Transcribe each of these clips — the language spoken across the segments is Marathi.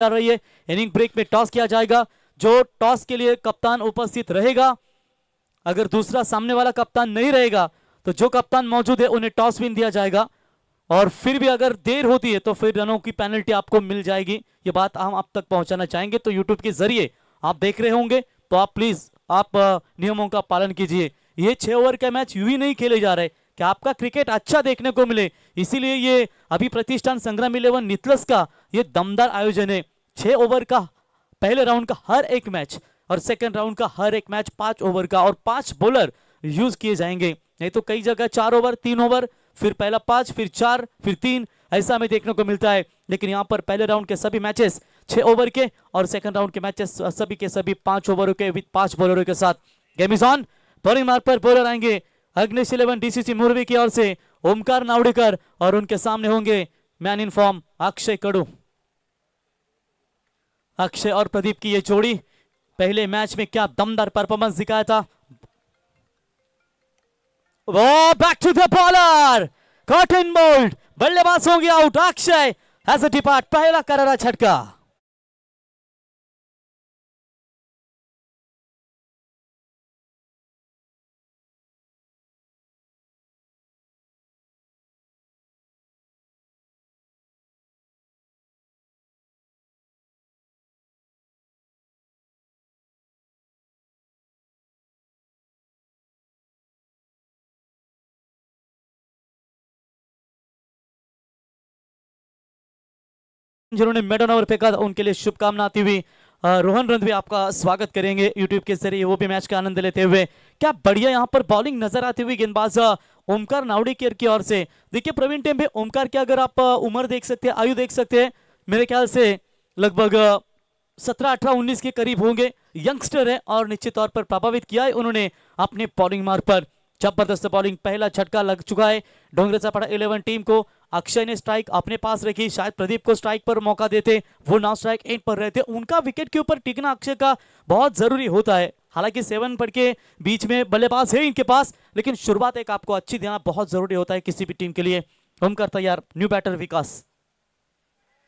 जा रही है। इनिंग ब्रेक में टॉस किया जाएगा। जो टॉस के लिए कप्तान उपस्थित रहेगा, अगर दूसरा सामने वाला कप्तान नहीं रहेगा तो जो कप्तान मौजूद है उन्हें टॉस विन दिया जाएगा, और फिर भी अगर देर होती है तो फिर रनों की पेनल्टी आपको मिल जाएगी। ये बात हम आप तक पहुंचाना चाहेंगे, तो यूट्यूब के जरिए आप देख रहे होंगे तो आप प्लीज आप नियमों का पालन कीजिए। ये 6 ओवर का मैच यूं ही नहीं खेले जा रहे कि आपका क्रिकेट अच्छा देखने को मिले, इसीलिए ये अभी प्रतिष्ठान संग्राम 11 नितलस का ये दमदार आयोजन है। 6 ओवर का पहले राउंड का हर एक मैच और सेकंड राउंड का हर एक मैच 5 ओवर का, और 5 बॉलर यूज किए जाएंगे। नहीं तो कई जगह 4 ओवर 3 ओवर, फिर पहला 5, फिर 4, फिर 3, ऐसा हमें देखने को मिलता है। लेकिन यहाँ पर पहले राउंड के सभी मैचेस 6 ओवर के और सेकंड राउंड के मैचेस सभी के सभी 5 ओवरों के विद 5 बॉलरों के साथ। Game is on. Bowling mark per bowler आएंगे अग्निश 11 डीसीसी मुरवी की ओर से ओमकार नावड़ेकर, और उनके सामने होंगे मैन इन फॉर्म अक्षय कड़ू। अक्षय और प्रदीप की ये जोड़ी पहले मैच में क्या दमदार परफॉर्मेंस दिखाया था। Back to the bowler, caught and bowled, बल्लेबाज हो गया out. Akshay has a depart, पहला करारा झटका। जिन्होंने मेडन ओवर फेंका उनके लिए शुभकामना आती हुई रोहन रंधवी आपका स्वागत करेंगे यूट्यूब के जरिए, वो भी मैच का आनंद लेते हुए। क्या बढ़िया यहाँ पर बॉलिंग नजर आती हुई गेंदबाज ओमकार नावड़ेकर की ओर से। देखिए प्रवीण टेम्बे, ओमकार की अगर आप उम्र देख सकते हैं, आयु देख सकते हैं, मेरे ख्याल से लगभग 17, 18, 19 के करीब होंगे। यंगस्टर है और निश्चित तौर पर प्रभावित किया है उन्होंने अपने बॉलिंग मार्ग पर। जबरदस्त बॉलिंग, पहला झटका लग चुका है डोंगरेचापाड़ा 11 टीम को। अक्षय ने स्ट्राइक अपने पास रखी, शायद प्रदीप को स्ट्राइक पर मौका देते, वो नाउ स्ट्राइक एंड पर रहते। उनका विकेट के ऊपर टिकना अक्षय का बहुत जरूरी होता है। हालांकि 7 पर के बीच में बल्लेबाज है इनके पास, लेकिन शुरुआत एक आपको अच्छी देना बहुत जरूरी होता है किसी भी टीम के लिए। ओमकार तैयार, न्यू बैटर विकास,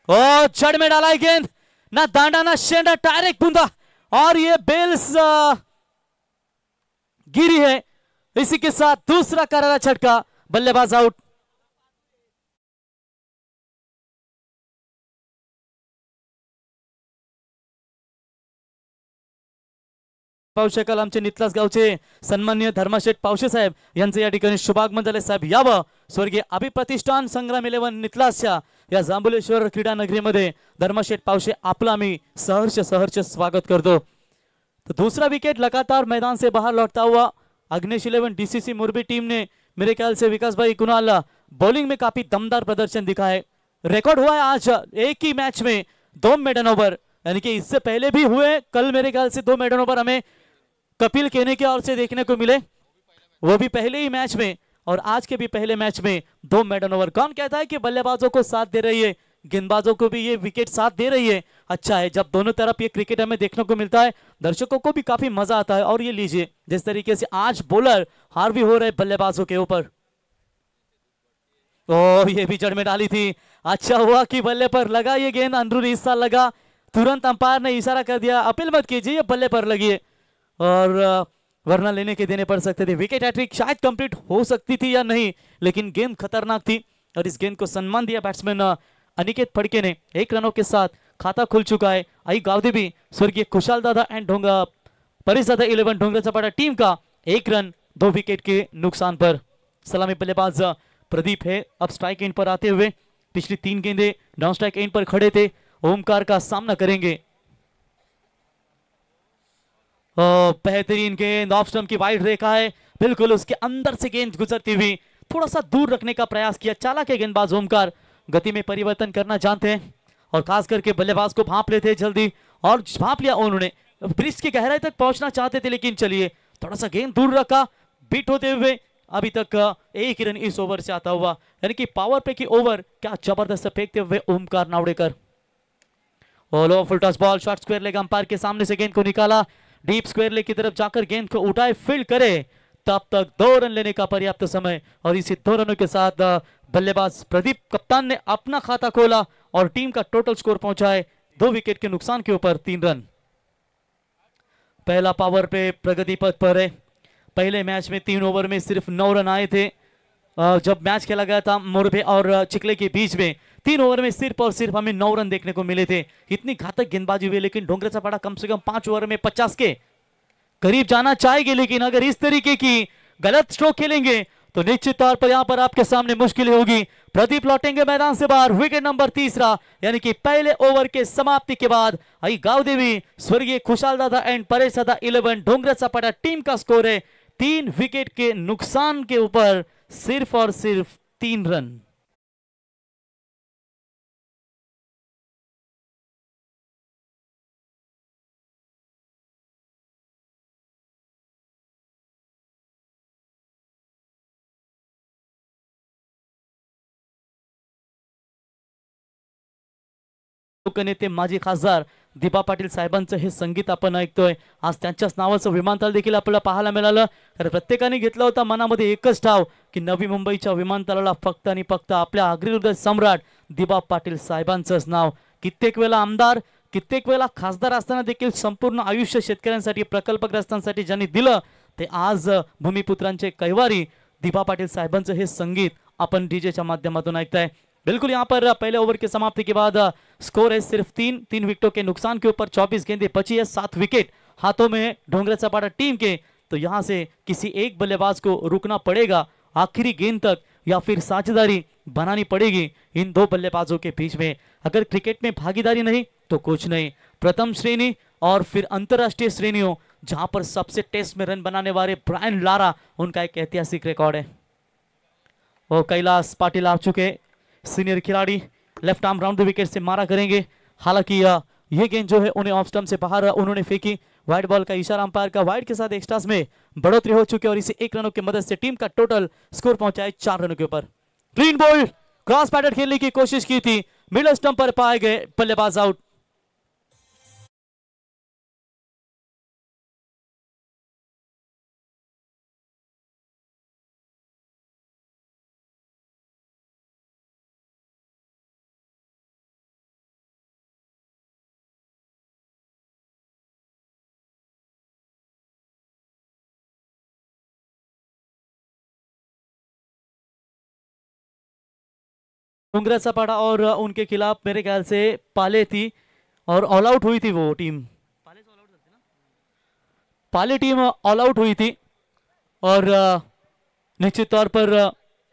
ओ जड़ में डाला है गेंद, ना दांडा ना शेंडा, डायरेक्ट बूंदा, और ये बेल्स गिरी है। इसी के साथ दूसरा करारा झटका, बल्लेबाज आउट। पावशे कलामचे नितलास गावचे सन्माननीय धर्मशेठ पावशे साहेब यांचे या ठिकाणी शुभागमन झाले। साहेब यावं, स्वर्गीय अभिप्रतिष्ठान संग्राम 11 नितलासच्या या जांभुलेश्वर क्रीडा नगरीमध्ये धर्मशेठ पावशे आपलं आम्ही सहर्ष स्वागत करतो। तो दूसरा विकेट लगातार मैदान से बाहर लौटता हुआ अग्निश 11 डीसीसी मुरबी टीम ने मेरे ख्याल से विकास भाई कुणाल बॉलिंग में काफी दमदार प्रदर्शन दिखा है। रिकॉर्ड हुआ है आज एक ही मैच में 2 मेडन ओवर, यानी कि इससे पहले भी हुए। कल मेरे ख्याल से 2 मेडन ओवर हमें कपिल केने की ओर से देखने को मिले, वो भी पहले ही मैच में, और आज के भी पहले मैच में 2 मेडन ओवर। कौन कहता है कि बल्लेबाजों को साथ दे रही है, गेंदबाजों को भी ये विकेट साथ दे रही है। अच्छा है जब दोनों तरफ ये क्रिकेट हमें देखने को मिलता है, दर्शकों को भी काफी मजा आता है। और ये लीजिए जिस तरीके से आज बॉलर हावी हो रहे बल्लेबाजों के ऊपर। ओ ये भी जड़ में डाली थी, अच्छा हुआ कि बल्ले पर लगा ये गेंद, अंदरूनी हिस्सा लगा, तुरंत अंपायर ने इशारा कर दिया अपील मत कीजिए, ये बल्ले पर लगी है, और वरना लेने के देने पड़ सकते थे। विकेट हैट्रिक शायद कंप्लीट हो सकती थी या नहीं, लेकिन गेंद खतरनाक थी और इस गेंद को सम्मान दिया बैट्समैन अनिकेत फड़के ने। 1 रनों के साथ खाता खुल चुका है। आई गावदे भी स्वर्गीय खुशाल दादा एंड ढोंगा परेश दादा 11 डोंगरेचापाड़ा टीम का 1 रन 2 विकेट के नुकसान पर। सलामी बल्लेबाज प्रदीप है अब स्ट्राइक एंड पर आते हुए। पिछली 3 गेंदें डाउन स्ट्राइक एंड पर खड़े थे, ओमकार का सामना करेंगे। बेहतरीन गेंद, ऑफ स्टंप की वाइड रेखा है, बिल्कुल उसके अंदर से गेंद गुजरती हुई, थोड़ा सा दूर रखने का प्रयास किया। चालाक है गेंदबाज ओमकार, गति में परिवर्तन करना जानते हैं और खास करके बल्लेबाज को भांप लेते जल्दी, और भांप लिया उन्होंने। ब्रिज की गहराई तक पहुंचना चाहते थे, लेकिन चलिए थोड़ा सा गेंद दूर रखा, बीट होते हुए अभी तक 1 रन इस ओवर से आता हुआ, यानी कि पावर प्ले की ओवर क्या जबरदस्त फेंकते हुए Omkar Navdekar. Low full toss ball, short square leg, umpire के सामने से गेंद को निकाला, डीप स्क्वायर लेग की तरफ जाकर गेंद को उठाए, फील्ड करे, तब तक 2 रन लेने का पर्याप्त समय, और इसी 2 रनों के साथ बल्लेबाज प्रदीप कप्तान ने अपना खाता खोला और टीम का टोटल स्कोर पहुंचा है 2 विकेट के नुकसान के ऊपर 3 रन। पहला पावर पे प्रगति पथ पर है। पहले मैच में 3 ओवर में सिर्फ 9 रन आए थे। जब मैच खेला गया था मोरबे और चिखले के बीच में, 3 ओवर में सिर्फ और सिर्फ हमें 9 रन देखने को मिले थे। इतनी घातक गेंदबाजी हुई, लेकिन ढोंगरेचापाड़ा कम से कम 5 ओवर में 50 के करीब जाना चाहेगी। लेकिन अगर इस तरीके की गलत स्ट्रोक खेलेंगे तो निश्चित तौर पर यहां पर आपके सामने मुश्किल होगी। प्रदीप लौटेंगे मैदान से बाहर, विकेट नंबर तीसरा, यानी कि पहले ओवर के समाप्ति के बाद आई गांव देवी, स्वर्गीय खुशाल दादा एंड परेश दादा 11, ढोंगरेचापाड़ा टीम का स्कोर है 3 विकेट के नुकसान के ऊपर सिर्फ और सिर्फ 3 रन। नेते माजी खासदार दीपा पाटील साहेबांचं हे संगीत आपण ऐकतोय। आज त्यांच्याच नावाचं विमानतळ देखील आपल्याला पाहायला मिळालं। तर प्रत्येकाने घेतला होता मनामध्ये एकच ठाव की नवी मुंबईच्या विमानतळाला फक्त आणि फक्त आपल्या अग्रहृदय सम्राट दीपा पाटील साहेबांचंच नाव। कित्येक वेळा आमदार, कित्येक वेळा खासदार असताना देखील संपूर्ण आयुष्य शेतकऱ्यांसाठी, प्रकल्पग्रस्तांसाठी ज्यांनी दिलं, ते आज भूमिपुत्रांचे कैवारी दीपा पाटील साहेबांचं हे संगीत अपन डीजेच्या माध्यमातून ऐकताय। बिल्कुल यहाँ पर पहले ओवर की समाप्ति के बाद स्कोर है सिर्फ 3 विकेटों के नुकसान के ऊपर 24 गेंदें बची है, 7 विकेट हाथों में ढोंगरेचापाड़ा टीम के। तो यहां से किसी एक बल्लेबाज को रुकना पड़ेगा आखिरी गेंद तक, या फिर साझेदारी बनानी पड़ेगी इन 2 बल्लेबाजों के बीच में। अगर क्रिकेट में भागीदारी नहीं तो कुछ नहीं। प्रथम श्रेणी और फिर अंतरराष्ट्रीय श्रेणियों, जहां पर सबसे टेस्ट में रन बनाने वाले ब्रायन लारा, उनका एक ऐतिहासिक रिकॉर्ड है। और कैलाश पाटिल आ चुके सीनियर खिलाड़ी, left arm round the wicket से मारा करेंगे। हालांकि ये गेंद जो है उन्हें ऑफ स्टंप से बाहर उन्होंने फेंकी। वाइड बॉल का इशारा अंपायर का, वाइड के साथ एक्स्ट्रास में बढ़ोतरी हो चुकी है और इसे 1 रनों की मदद से टीम का टोटल स्कोर पहुंचा है 4 रनों के ऊपर। क्लीन बॉल, क्रॉस पैटर्न खेलने की कोशिश की थी, मिडल स्टंप पर पाए गए, बल्लेबाज आउट। ढोंगरेचापाड़ा और उनके खिलाफ मेरे ख्याल से पाले थी और ऑल आउट हुई थी वो टीम, पाले टीम ऑल आउट हुई थी। और निश्चित तौर पर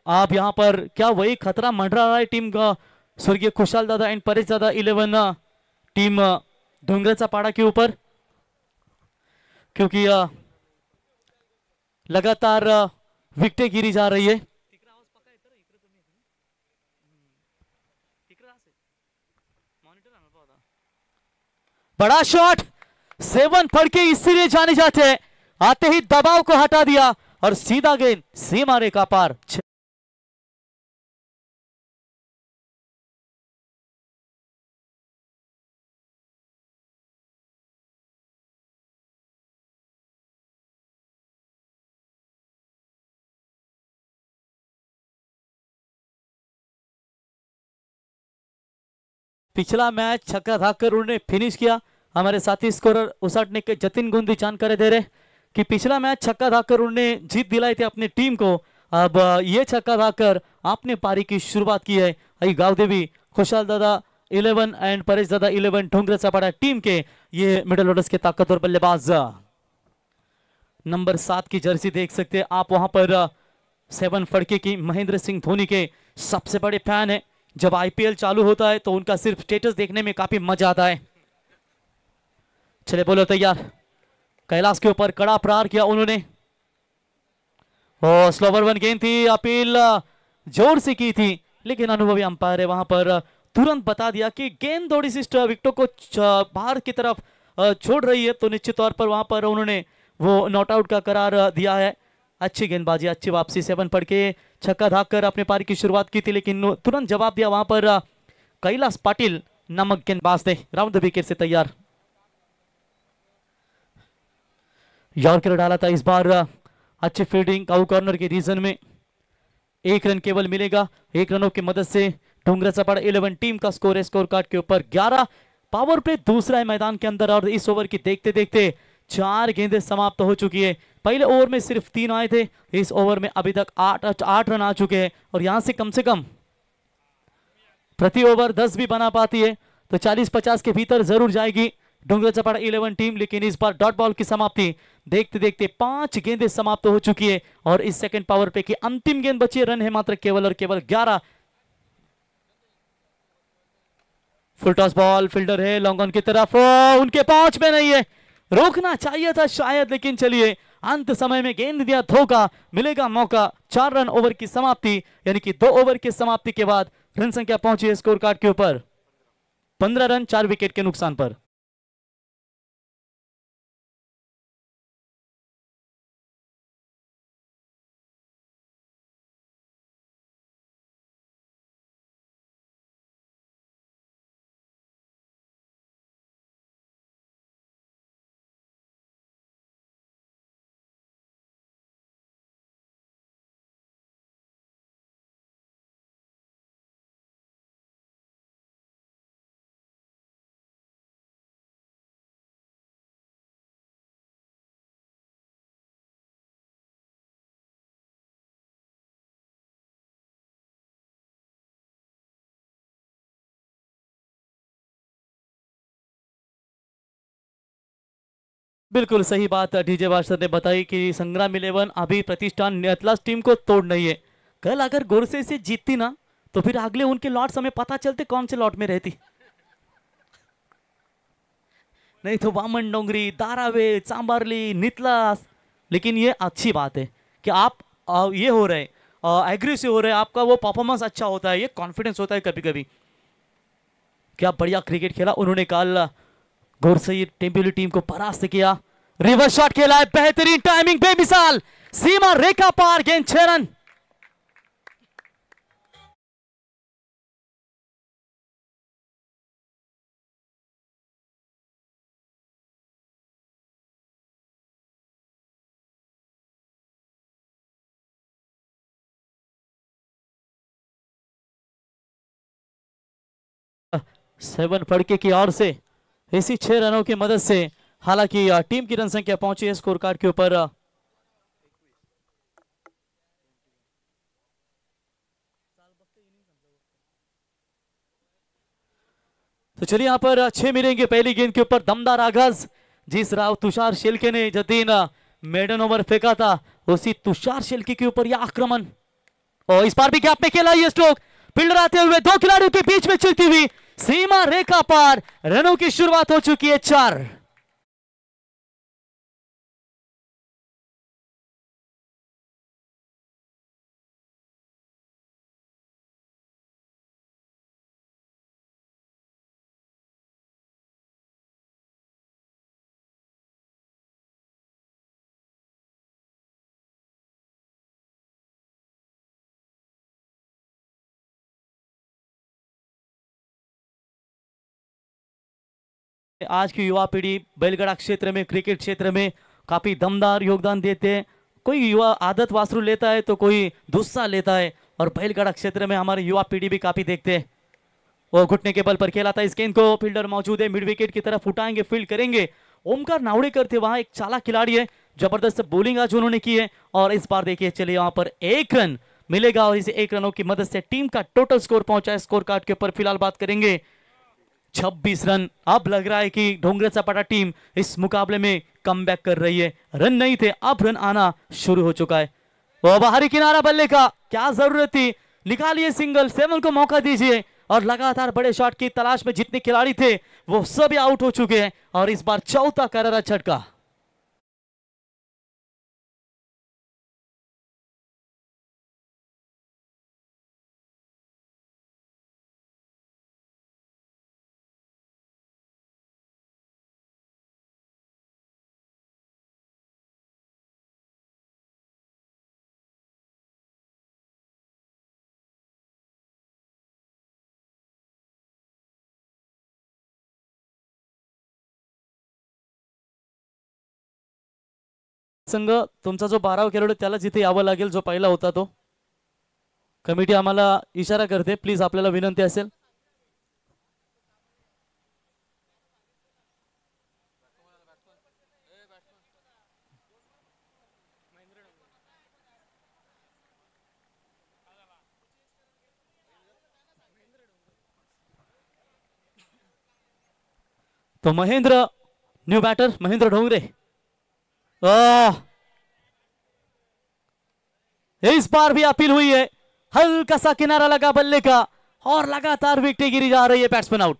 आप यहां पर क्या वही खतरा मंडरा रहा है टीम का, स्वर्गीय खुशाल दादा एंड परेश दादा 11 टीम ढोंगरेचापाड़ा के ऊपर, क्योंकि लगातार विकेटें गिरी जा रही है। बड़ा शॉट, 7 फड़के इसीलिए जाने जाते हैं, आते ही दबाव को हटा दिया और सीधा गेंद सीमा रेखा पार। पिछला मैच छक्का धाकर उन्होंने फिनिश किया। हमारे साथी स्कोरर उसाटने के जतिन गुंदी जानकारी दे रहे कि पिछला मैच छक्का धाकर उन्होंने जीत दिलाई थी अपनी टीम को। अब ये छक्का धाकर आपने पारी की शुरुआत की है। आई गांव देवी, खुशाल दादा 11 एंड परेश दादा 11 ढोंगरेचापाड़ा टीम के ये मिडिल ऑर्डर्स के ताकतवर बल्लेबाज। नंबर 7 की जर्सी देख सकते हैं आप वहां पर, 7 फड़के की महेंद्र सिंह धोनी के सबसे बड़े फैन है। जब आईपीएल चालू होता है तो उनका सिर्फ स्टेटस देखने में काफी मजा आता है। चले बोलो तैयार, कैलाश के ऊपर कड़ा प्रहार किया उन्होंने, और स्लोवर 1 गेंद थी, अपील जोर से की थी, लेकिन अनुभवी अंपायर है वहां पर तुरंत बता दिया कि गेंद थोड़ी सी विकेटों को बाहर की तरफ छोड़ रही है, तो निश्चित तौर पर वहां पर उन्होंने वो नॉट आउट का करार दिया है। अच्छी गेंदबाजी, अच्छी वापसी, 7 पढ़ के छक्का धाकर अपने पारी की शुरुआत की थी, लेकिन तुरंत जवाब दिया वहां पर कैलाश पाटिल नामक गेंदबाज ने। राउंड द विकेट से तैयार, यॉर्कर डाला था इस बार, अच्छी फील्डिंग, काउ कॉर्नर के रीजन में 1 रन केवल मिलेगा। 1 रनों की मदद से ढोंगरेचापाड़ा 11 टीम का स्कोर है स्कोर कार्ड के ऊपर 11। पावर प्ले दूसरा है मैदान के अंदर और इस ओवर की देखते देखते 4 गेंदें समाप्त हो चुकी है। पहले ओवर में सिर्फ 3 आए थे, इस ओवर में अभी तक 8 रन आ चुके हैं और यहां से कम प्रति ओवर 10 भी बना पाती है तो 40-50 के भीतर जरूर जाएगी डोंगरचपाड़ा 11 टीम। लेकिन इस बार डॉट बॉल की समाप्ति देखते देखते 5 गेंदें समाप्त हो चुकी है और इस सेकंड पावर प्ले की अंतिम गेंद बची है। रन है मात्र केवल और केवल 11। फुल टॉस बॉल, फील्डर है लॉन्ग ऑन की तरफ, उनके पहुंच में नहीं है, रोकना चाहिए था शायद, लेकिन चलिए अंत समय में गेंद दिया धोखा, मिलेगा मौका। 4 रन ओवर की समाप्ति यानी कि 2 ओवर की समाप्ति के बाद रन संख्या पहुंची है स्कोर कार्ड के ऊपर 15 रन 4 विकेट के नुकसान पर। बिल्कुल सही बात डीजे वाशर ने बताई कि संग्राम 11 अभी प्रतिष्ठान नेतलास टीम को तोड़ नहीं है। कल अगर गोरसे से जीतती ना तो फिर अगले उनके लॉट्स हमें पता चलते कौन से लॉट में रहती। नहीं तो वामन डोंगरी, दारावे, चांबारली, नितलास। लेकिन ये अच्छी बात है कि आप ये हो रहे एग्रेसिव हो रहे, आपका वो परफॉर्मेंस अच्छा होता है, ये कॉन्फिडेंस होता है कभी कभी। क्या बढ़िया क्रिकेट खेला उन्होंने कल, गोरसई टेम्पियोली टीम को परास्त किया। रिवर्स शॉट खेला है, बेहतरीन टाइमिंग, बेमिसाल, सीमा रेखा पार, गेंद 6 रन। सेवन फड़के की ओर से इसी 6 रनों की मदद से हालांकि टीम की रन संख्या पहुंची है स्कोर कार्ड के ऊपर। तो चलिए यहां पर 6 मिलेंगे पहली गेंद के ऊपर। दमदार आगाज जिस राव तुषार शेल्के ने जतीन मेडन ओवर फेंका था उसी तुषार शेल्के के ऊपर यह आक्रमण, और इस बार भी गैप में खेला ये स्ट्रोक, फील्डर आते हुए 2 खिलाड़ियों के बीच में चलती हुई सीमा रेखा पार, रनों की शुरुआत हो चुकी है 4। आज की युवा पीढ़ी बैलगाड़ा क्षेत्र में, क्रिकेट क्षेत्र में काफी दमदार योगदान देते हैं। कोई युवा आदत वासरू लेता है तो कोई दूसरा लेता है, और बैलगाड़ा क्षेत्र में हमारी युवा पीढ़ी भी काफी देखते हैं। वो घुटने के बल पर खेला था इस गेंद को, फील्डर मौजूद है, मिड विकेट की तरफ उठाएंगे, फील्ड करेंगे। ओमकार नावड़ेकर थे वहां, एक चालाक खिलाड़ी है, जबरदस्त बोलिंग आज उन्होंने की है। और इस बार देखिए चलिए वहां पर 1 रन मिलेगा और इसे 1 रनों की मदद से टीम का टोटल स्कोर पहुंचा है स्कोर कार्ड के ऊपर। फिलहाल बात करेंगे 26 रन। अब लग रहा है कि डोंगरचपाड़ा टीम इस मुकाबले में कमबैक कर रही है। रन नहीं थे, अब रन आना शुरू हो चुका है। वो बाहरी किनारा बल्ले का, क्या जरूरत थी, निकालिए सिंगल, 7 को मौका दीजिए। और लगातार बड़े शॉट की तलाश में जितने खिलाड़ी थे वो सभी आउट हो चुके हैं और इस बार चौथा करारा झटका। संघ तुमचा जो 12वा खेळाडू त्याला जिथे यावं लागेल, जो पहिला होता तो। कमिटी आम्हाला इशारा करते, प्लीज आपल्याला विनंती असेल। तो महेंद्र, न्यू बैटर महेंद्र ढोंगरे, आह, इस बार भी अपील हुई है, हल्का सा किनारा लगा बल्ले का और लगातार विकेट गिरी जा रही है, बैट्समैन आउट।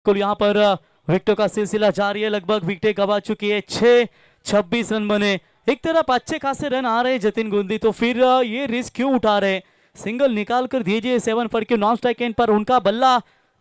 यहां पर विकेटों का सिलसिला जारी है, लगभग विकेटें गवा चुकी है, 6-26 रन बने, एक तरफ अच्छे खासे रन आ रहे हैं जतिन गुंदी, तो फिर ये रिस्क क्यों उठा रहे? सिंगल निकाल कर दीजिए 7 पर के नॉन स्ट्राइक एंड पर उनका बल्ला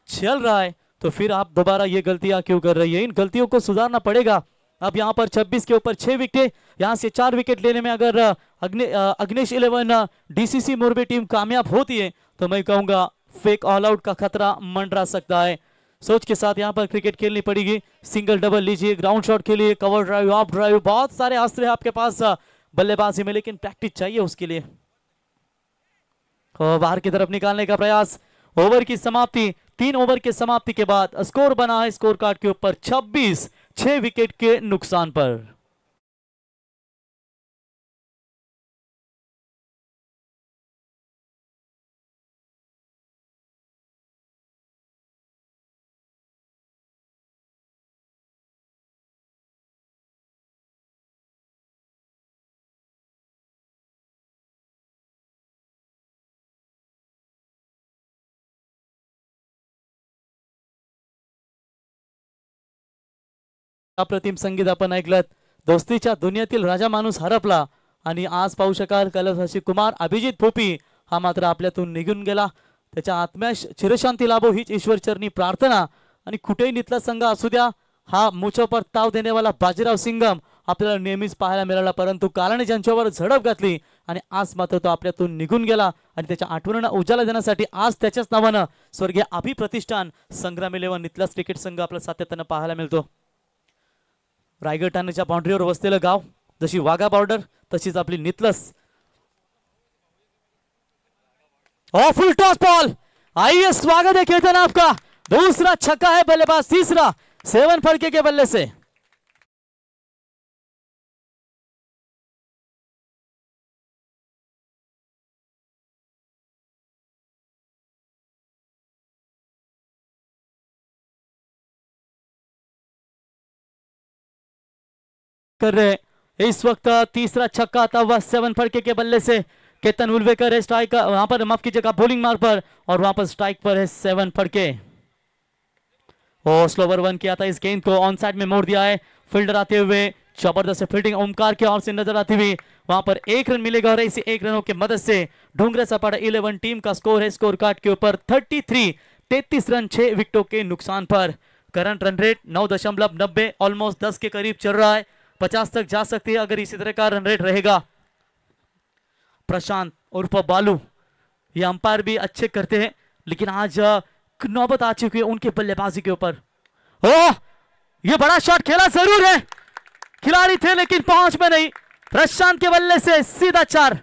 चल रहा है, तो फिर आप दोबारा ये गलतियां क्यों कर रही है? इन गलतियों को सुधारना पड़ेगा। अब यहाँ पर 26 के ऊपर 6 विकेट, यहाँ से 4 विकेट लेने में अगर अग्निश 11 डीसीसी मोरबी टीम कामयाब होती है तो मैं कहूंगा फेक ऑल आउट का खतरा मंडरा सकता है। सोच के साथ यहाँ पर क्रिकेट खेलनी पड़ेगी। सिंगल डबल लीजिए, ग्राउंड शॉट के लिए, कवर ड्राइव, ऑफ ड्राइव, बहुत सारे अस्त्र है आपके पास बल्लेबाजी में, लेकिन प्रैक्टिस चाहिए उसके लिए। और बाहर की तरफ निकालने का प्रयास। ओवर की समाप्ति, 3 ओवर के समाप्ति के बाद स्कोर बना है स्कोर कार्ड के ऊपर 26, 6 विकेट के नुकसान पर। अप्रतिम संगीत आपण ऐकलत। दोस्तीच्या दुनियेतील राजा माणूस हरपला आणि आज पाहू शकाल कैलासवासी कुमार अभिजित भोपी हा मात्र आपल्यातून निघून गेला। त्याच्या आत्म्यास चिरशांती लाभो हीच ईश्वरचरणी प्रार्थना। आणि कुठेही नितला संघ असू द्या, हा मुछो पर ताव देनेवाला बाजीराव सिंगम आपल्याला नेहमीच पाहायला मिळाला, परंतु कालाने ज्यांच्यावर झडप घातली आणि आज मात्र तो आपल्यातून निघून गेला आणि त्याच्या आठवणींना उजाला देण्यासाठी आज त्याच्याच नावानं स्वर्गीय अभिप्रतिष्ठान संग्राम 11 नितलास क्रिकेट संघ आपल्याला सातत्याने पाहायला मिळतो। रायगड ठाण्याच्या बाउंड्रीवर वसलेलं गाव, जशी वाघा बॉर्डर तशीच आपली नितलस। फुल टॉस बॉल, आइए स्वागत है खेतन आपका, दूसरा छक्का है बल्लेबाज, तीसरा 7 फड़के के बल्ले से। कर रहे इस वक्त तीसरा छक्का था वह 7 फड़के के बल्ले से। केतन उल्वेकर है स्ट्राइक, वहां पर माफ कीजिएगा बॉलिंग मार्क पर, और वहां पर स्ट्राइक पर है 7 फड़के। और स्लोवर 1 किया था, इस गेंद को ऑन साइड में मोड़ दिया है। फील्डर आते हुए जबरदस्त फील्डिंग ओमकार की ओर से नजर आती हुई, वहां पर 1 रन मिलेगा और इसी 1 रनों की मदद से ढूंगरे सपाटा 11 टीम का स्कोर है स्कोर कार्ड के ऊपर 33 रन 6 विकेटों के नुकसान पर। करंट रन रेट 9.90, ऑलमोस्ट 10 के करीब चल रहा है, 50 तक जा सकती है अगर इसी तरह का रन रेट रहेगा। प्रशांत उर्फ बालू, ये अंपायर भी अच्छे करते हैं, लेकिन आज नौबत आ चुकी है उनके बल्लेबाजी के ऊपर। ओह, ये बड़ा शॉट खेला जरूर है, खिलाड़ी थे लेकिन पहुंच में नहीं। प्रशांत के बल्ले से सीधा 4।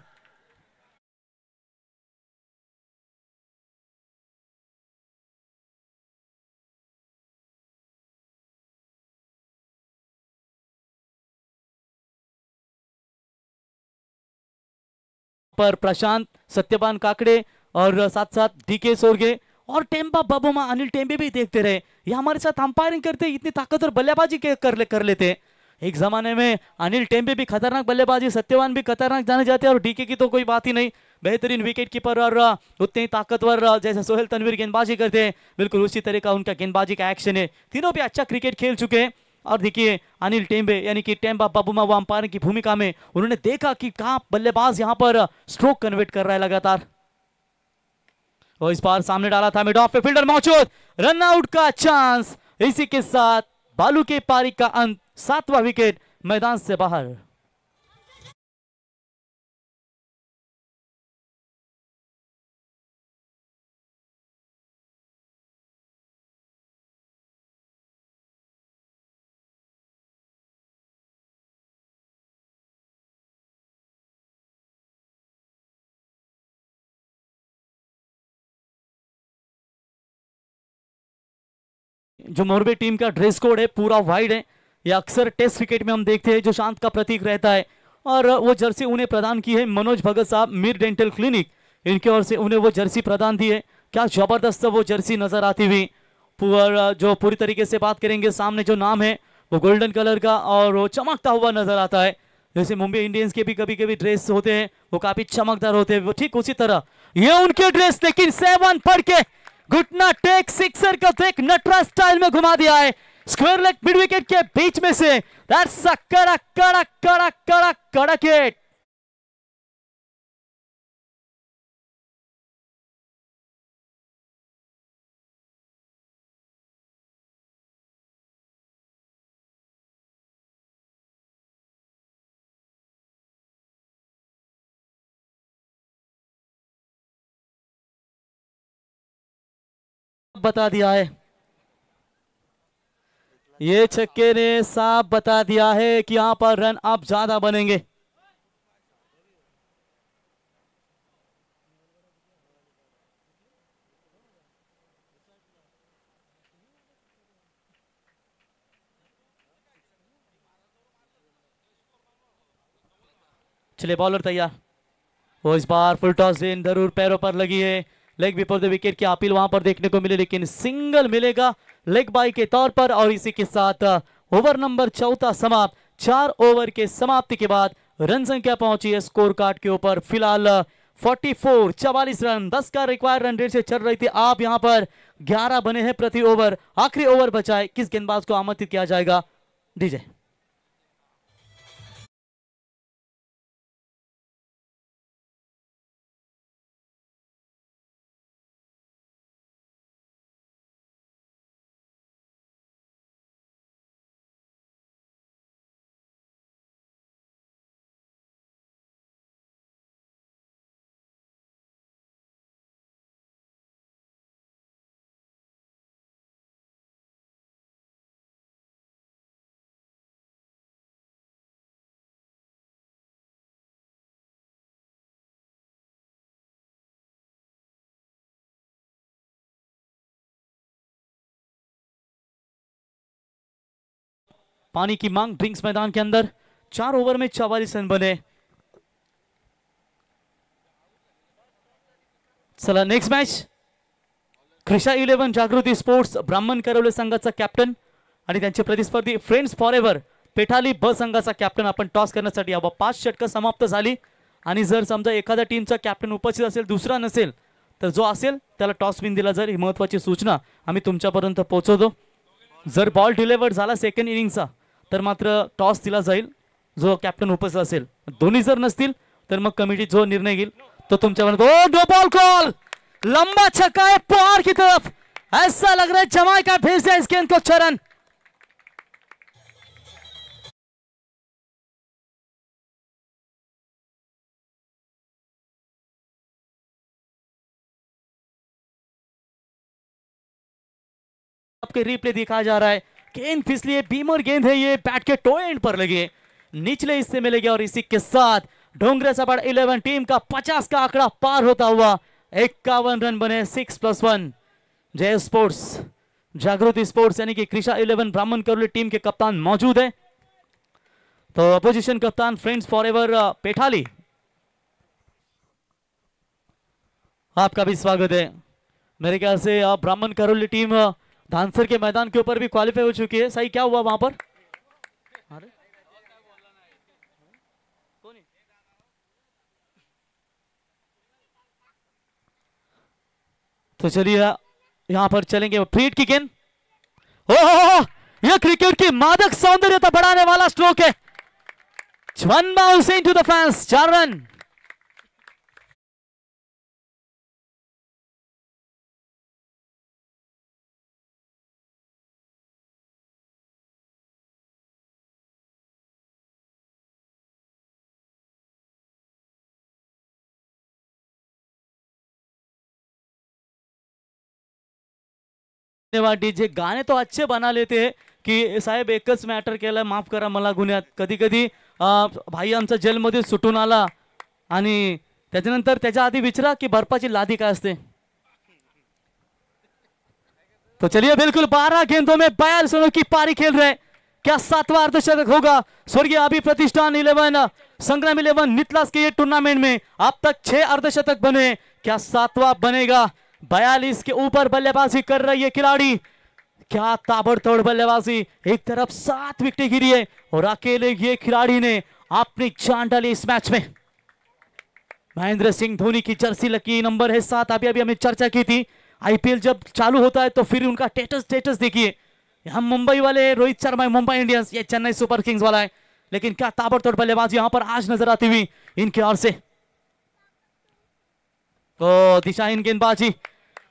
पर प्रशांत, सत्यपान काकड़े और साथ साथ डीके सोरगे और टेम्पा बाबूमा अनिल टेम्बे भी देखते रहे। ये हमारे साथ अंपायरिंग करते, इतनी ताकतवर बल्लेबाजी कर लेते। एक जमाने में अनिल टेम्बे भी खतरनाक बल्लेबाजी, सत्यवान भी खतरनाक जाने जाते हैं, और डीके की तो कोई बात ही नहीं, बेहतरीन विकेट कीपर और उतने ही ताकतवर जैसे सोहेल तनवीर गेंदबाजी करते हैं, बिल्कुल उसी तरह का उनका गेंदबाजी का एक्शन है। तीनों भी अच्छा क्रिकेट खेल चुके हैं। और देखिए अनिल टेम्बे यानी कि टेम्बा बाबूमा वो अंपायर की भूमिका में, उन्होंने देखा कि कहां बल्लेबाज यहां पर स्ट्रोक कन्वर्ट कर रहा है लगातार, और इस बार सामने डाला था मिड ऑफ पे, फील्डर मौजूद, रन आउट का चांस। इसी के साथ बालू के पारी का अंत, 7वां विकेट मैदान से बाहर। जो मोरबी टीम का ड्रेस कोड है पूरा वाइड है। ये अक्सर टेस्ट क्रिकेट में हम देखते हैं जो शांत का प्रतीक रहता है। और वो जर्सी उन्हें प्रदान की है मनोज भगत साहब, मीर डेंटल क्लिनिक, इनकी ओर से उन्हें वो जर्सी प्रदान दी है। क्या जबरदस्त वो जर्सी नजर आती हुई। जो पूरी तरीके से बात करेंगे, सामने जो नाम है वो गोल्डन कलर का और वो चमकता हुआ नजर आता है। जैसे मुंबई इंडियंस के भी कभी कभी ड्रेस होते हैं वो काफी चमकदार होते हैं, वो ठीक उसी तरह ये उनके ड्रेस, लेकिन 7 पढ़ के घुटना टेक सिक्सर का देख नटराज स्टाइल में घुमा दिया है स्क्वायर लेग मिड विकेट के बीच में से। दैट्स अ कड़क कड़क कड़क कड़क कड़क हिट। बता दिया है, ये छक्के ने साफ बता दिया है कि यहां पर रन अब ज्यादा बनेंगे। चलिए बॉलर तैयार, वो इस बार फुल टॉस इन जरूर पैरों पर लगी है। लेग बिफोर द विकेट की अपील वहां पर देखने को मिले, लेकिन सिंगल मिलेगा लेग बाई के तौर पर। और इसी के साथ ओवर नंबर 14 समाप्त। 4 ओवर के समाप्ति के बाद रन संख्या पहुंची है स्कोर कार्ड के ऊपर फिलहाल 44 रन। 10 का रिक्वायर्ड रन रेट से चल रही थी, आप यहां पर 11 बने हैं प्रति ओवर। आखिरी ओवर बचा है, किस गेंदबाज को आमंत्रित किया जाएगा? डीजे पानी की मांग ड्रिंक्स मैदान के अंदर। 4 ओवर में 44 रन बने। चला नेक्स्ट मैच, क्रिशा 11 जागृती स्पोर्ट्स ब्राह्मण करवले संघाचा कॅप्टन आणि त्यांचे प्रतिस्पर्धी फ्रेंड्स फॉरएव्हर पेठाली ब संघाचा कॅप्टन आपण टॉस करण्यासाठी हवा। 5 षटकं समाप्त झाली आणि जर समजा एखाद्या टीमचा कॅप्टन उपस्थित असेल, दुसरा नसेल, तर जो असेल त्याला टॉस विन दिला जाईल। ही महत्त्वाची सूचना आम्ही तुमच्यापर्यंत पोहोचवतो। जर बॉल डिलिव्हर्ड झाला सेकंड इनिंगचा तर मात्र टॉस दिला जाईल जो कॅप्टन उपस्थित असेल। दोन्ही जर नसतील तर मग कमिटी जो निर्णय घेईल तो तुमच्यापर्यंत। ओ नो बॉल कॉल, लंबा छक्का है पार की तरफ, ऐसा लग रहा है जमाइका भेज दिया इस गेंद को चरण। आपके रिप्ले दिखाया जा रहा है, गेंद फिसली है, बीमर गेंद है, ये बैट के टो एंड पर लगी है, निचले हिस्से में लगी। और इसी के साथ ढोंगरे सपाट 11 टीम का 50 का आंकड़ा पार होता हुआ 51 रन बने। 6+1 जय स्पोर्ट्स जागृति स्पोर्ट्स यानी कि क्रिशा 11 ब्राह्मण करौली टीम के कप्तान मौजूद है। तो अपोजिशन कप्तान फ्रेंड्स फॉरएवर पेठाली, आपका भी स्वागत है। मेरे ख्याल से ब्राह्मण करौली टीम धानसर के मैदान के ऊपर भी क्वालिफाई हो चुकी है। सही क्या हुआ वहां पर? तो चलिए यहां पर चलेंगे, फ्रीड की गेंद। ओह, यह क्रिकेट की मादक सौंदर्यता बढ़ाने वाला स्ट्रोक है। 1 bounce into the fans, 4 run. धन्यवाद डीजे। गाणे तो अच्छे बना लेते हैं की साहेब एकच मॅटर केलं, माफ करा मला गुन्ह्यात। कधी कधी भाई आमचा जेलमध्ये सुटून आला आणि त्याच्यानंतर त्याच्या आधी विचारा की बर्फाची लादी काय असते। तो चलिए बिल्कुल 12 गेंदों में 42 रनों की पारी खेल रहे हैं। क्या 7वां अर्धशतक होगा स्वर्गीय अभी प्रतिष्ठान 11 संग्राम 11 नितलास के ये टूर्नामेंट में अब तक 6 अर्धशतक बने, क्या 7वां बनेगा? 42 के ऊपर बल्लेबाजी कर रही है खिलाड़ी, क्या ताबड़तोड़ बल्लेबाजी। एक तरफ 7 विकेटें गिरी है और अकेले ये खिलाड़ी ने अपनी जान डाली इस मैच में। महेंद्र सिंह धोनी की जर्सी लकी नंबर है 7। अभी अभी हमने चर्चा की थी, आईपीएल जब चालू होता है तो फिर उनका स्टेटस देखिए। हम मुंबई वाले रोहित शर्मा मुंबई इंडियंस, ये चेन्नई सुपर किंग्स वाला है, लेकिन क्या ताबड़तोड़ बल्लेबाजी यहां पर आज नजर आती हुई इनके ओर से। तो दिशाहीन गेंदबाजी,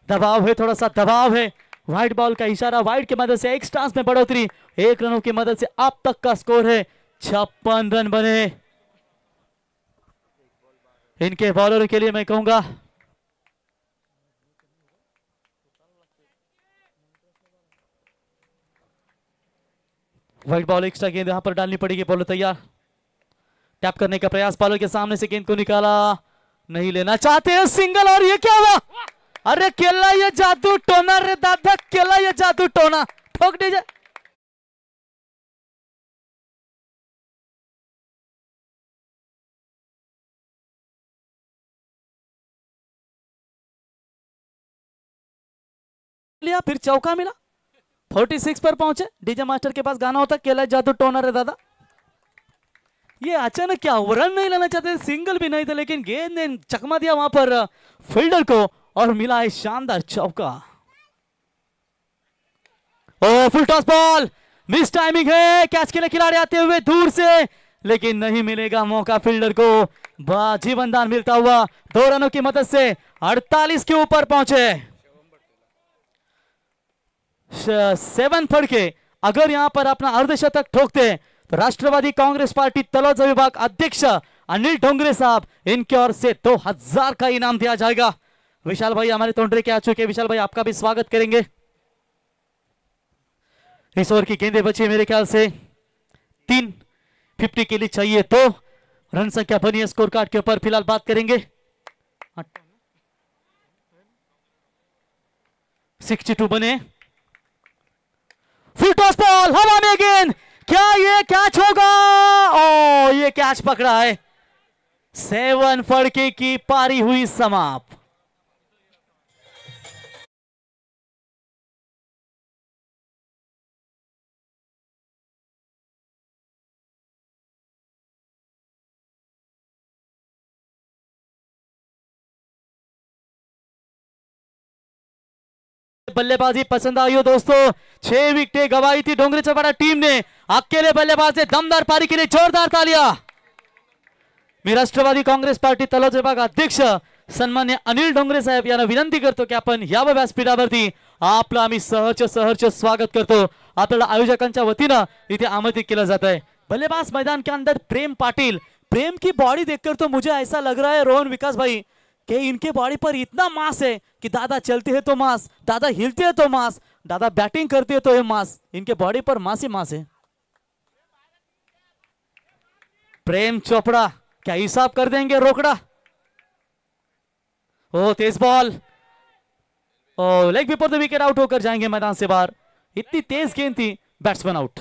दबाव है, थोड़ा सा दबाव है। व्हाइट बॉल का इशारा, व्हाइट की मदद से एक स्टांस में बढ़ोतरी, 1 रनों की मदद से अब तक का स्कोर है 56 रन बने। इनके बॉलरों के लिए मैं कहूंगा व्हाइट बॉल, एक्स्ट्रा गेंद यहां पर डालनी पड़ेगी। बॉलर तैयार, टैप करने का प्रयास, बॉलर के सामने से गेंद को निकाला, नहीं लेना चाहते हैं, सिंगल। और ये क्या हुआ? अरे केला ये जादू टोना रे दादा, केला ये जादू टोना, ठोक दीजिए। लिया, फिर चौका मिला, 46 पर पहुंचे। डीजे मास्टर के पास गाना होता केला जादू टोना रे दादा। ये अचानक क्या रन नहीं लेना चाहते, सिंगल भी नहीं था, लेकिन गेंद ने चकमा दिया वहां पर फील्डर को और मिला है शानदार चौका। Oh full toss ball, miss timing है, कैच के लिए खिलाड़ी आते हुए दूर से, लेकिन नहीं मिलेगा मौका फील्डर को। जीवनदान मिलता हुआ 2 रनों की मदद से 48 के ऊपर पहुंचे। 7 फड़ के अगर यहां पर अपना अर्धशतक ठोकते तो राष्ट्रवादी कांग्रेस पार्टी तलोजा विभाग अध्यक्ष अनिल डोंगरे साहब, इनकी ओर से 2000 का इनाम दिया जाएगा। विशाल भाई हमारे तोंडरे के आ चुके, विशाल भाई आपका भी स्वागत करेंगे। इस ओवर की गेंदें बची मेरे ख्याल से 3, 50 के लिए चाहिए 2 रन संख्या बनी है स्कोर कार्ड के ऊपर, फिलहाल बात करेंगे 62 बने। फुल टॉस बॉल, हवा में गेंद, क्या ये कैच होगा? ओ ये कैच पकड़ा है। 7 फड़के की पारी हुई समाप्त। बल्लेबाजी पसंद आई हो दोस्तों, 6 विकेटें गवाई थी डोंगरी चपाड़ा टीम ने। अकेले बल्लेबाज से दमदार पारी के लिए जोरदार तालियां। मी राष्ट्रवादी काँग्रेस पार्टी तलोजा विभाग अध्यक्ष सन्मान्य अनिल डोंगरे साहेब यांना विनंती करतो की आपण या व्यासपीठावरती आपलं आम्ही सहर्ष स्वागत करतो। आपल्याला आयोजकांच्या वतीनं इथे आमंत्रित केलं जात है। बल्लेबाज मैदान के अंदर प्रेम पाटिल, प्रेम की बॉडी देखकर तो मुझे ऐसा लग रहा है रोहन विकास भाई कि इनके बॉडी पर इतना मांस है कि दादा चलते हैं तो मांस, दादा हिलते हैं तो मांस, दादा बैटिंग करते हैं तो ये मांस, इनके बॉडी पर मांस ही मांस है। प्रेम चोपड़ा क्या हिसाब कर देंगे रोकड़ा? ओ तेज बॉल, ओ leg before the wicket, out होकर जाएंगे मैदान से बाहर। इतनी तेज गेंद थी, बैट्समैन आउट।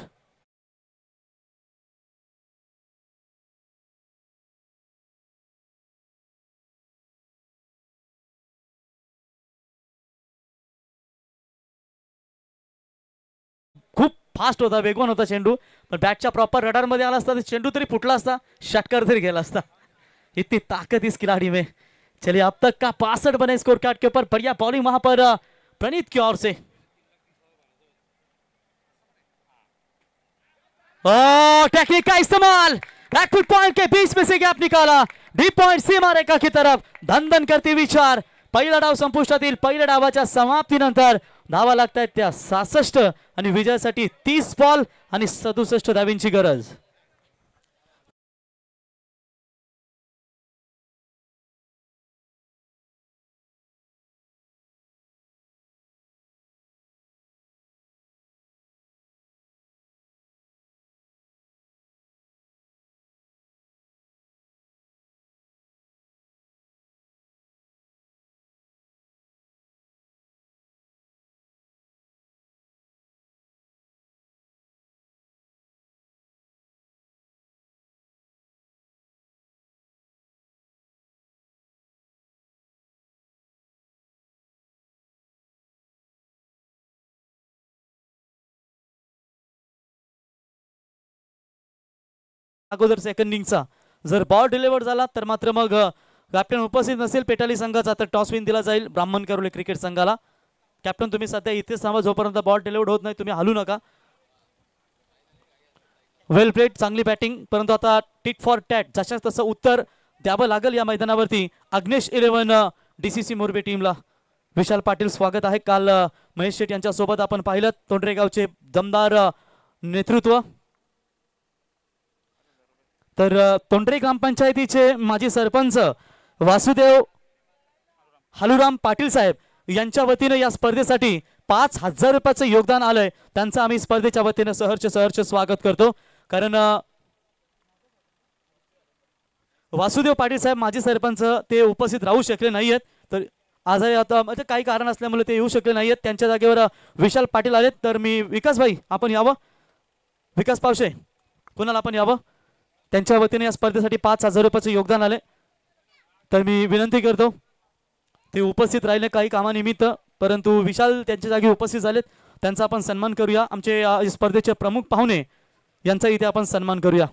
खूप फास्ट होता, वेगवान होता चेंडू, पण बॅटच्या प्रॉपर रडार मध्ये आला असता चेंडू तरी फुटला असता, षटकार तरी गेला असता। इतनी ताकत इस खिलाड़ी में। चलिए अब तक का 65 बने स्कोर कार्ड के ऊपर, बढ़िया बॉलिंग वहां पर प्रणीत की ओर से। ओ टेक्निक का इस्तेमाल, बैकफुट पॉइंट के बीच में से गैप निकाला, डीप पॉइंट सीमा रेखा की तरफ धन करते विचार। पहिला डाव संपुष्टातील, पहिल्या डावाच्या समाप्तीनंतर धावा लागतायत त्या 66 आणि विजयासाठी 30 बॉल आणि 67 धावींची गरज। अगोदर सेकंड इनिंगचा जर बॉल डिलिव्हर झाला तर मात्र मग कॅप्टन उपस्थित नसेल पेटाली संघाचा तर टॉस विन दिला जाईल ब्राह्मण करोले क्रिकेट संघाला. कॅप्टन तुम्ही सध्या इथेच थांबा जोपर्यंत बॉल डिलिव्हर होत नाही, तुम्ही हलू नका. वेल प्लेड, चांगली बॅटिंग, परंतु आता टिट फॉर टॅट जशाच तसं उत्तर द्यावं लागेल या मैदानावरती. अग्नेश 11 DCC मोरबी टीमला विशाल पाटील स्वागत आहे. काल महेश शेट यांच्या सोबत आपण पाहिलं तोंडरे गावचे दमदार नेतृत्व. तर तोंडरे ग्रामपंचायतीचे माजी सरपंच वासुदेव हालुराम पाटील साहेब यांच्या वतीने या स्पर्धेसाठी 5,000 रुपयाचं योगदान आलंय. त्यांचं आम्ही स्पर्धेच्या वतीने सहर्ष स्वागत करतो. कारण वासुदेव पाटील साहेब माजी सरपंच ते उपस्थित राहू शकले नाहीयेत, तर आज आता म्हणजे काही कारण असल्यामुळे ते येऊ शकले नाहीयेत. त्यांच्या जागेवर विशाल पाटील आलेत. तर मी विकास भाई आपण यावं, विकास पावशे कुणाला आपण यावं. त्यांच्या वतीने या स्पर्धेसाठी 5,000 रुपयाचं योगदान आले. तर मी विनंती करतो ते उपस्थित राहिले काही कामानिमित्त, परंतु विशाल त्यांच्या जागी उपस्थित झालेत. त्यांचा आपण सन्मान करूया. आमचे स्पर्धेचे प्रमुख पाहुणे यांचा इथे आपण सन्मान करूया.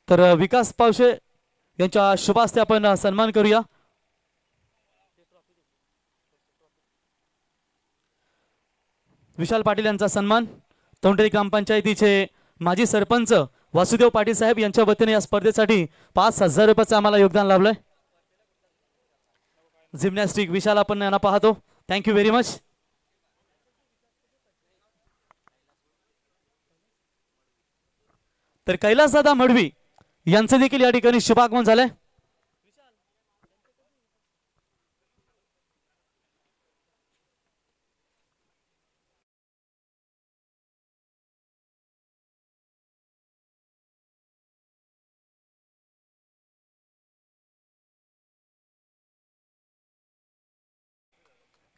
तर विकास पावशे यांच्या शुभ हस्ते आपण सन्मान करूया. विशाल पाटील यांचा सन्मान तोंडरे ग्रामपंचायतीचे माजी सरपंच वासुदेव पाटील साहेब यांच्या वतीने या स्पर्धेसाठी 5,000 रुपयाचं आम्हाला योगदान लाभलंय. जिम्नॅस्टिक विशाल आपण यांना पाहतो. Thank you very much. तर कैलासदादा मडवी यांचं देखील या ठिकाणी शुभागमन झालंय.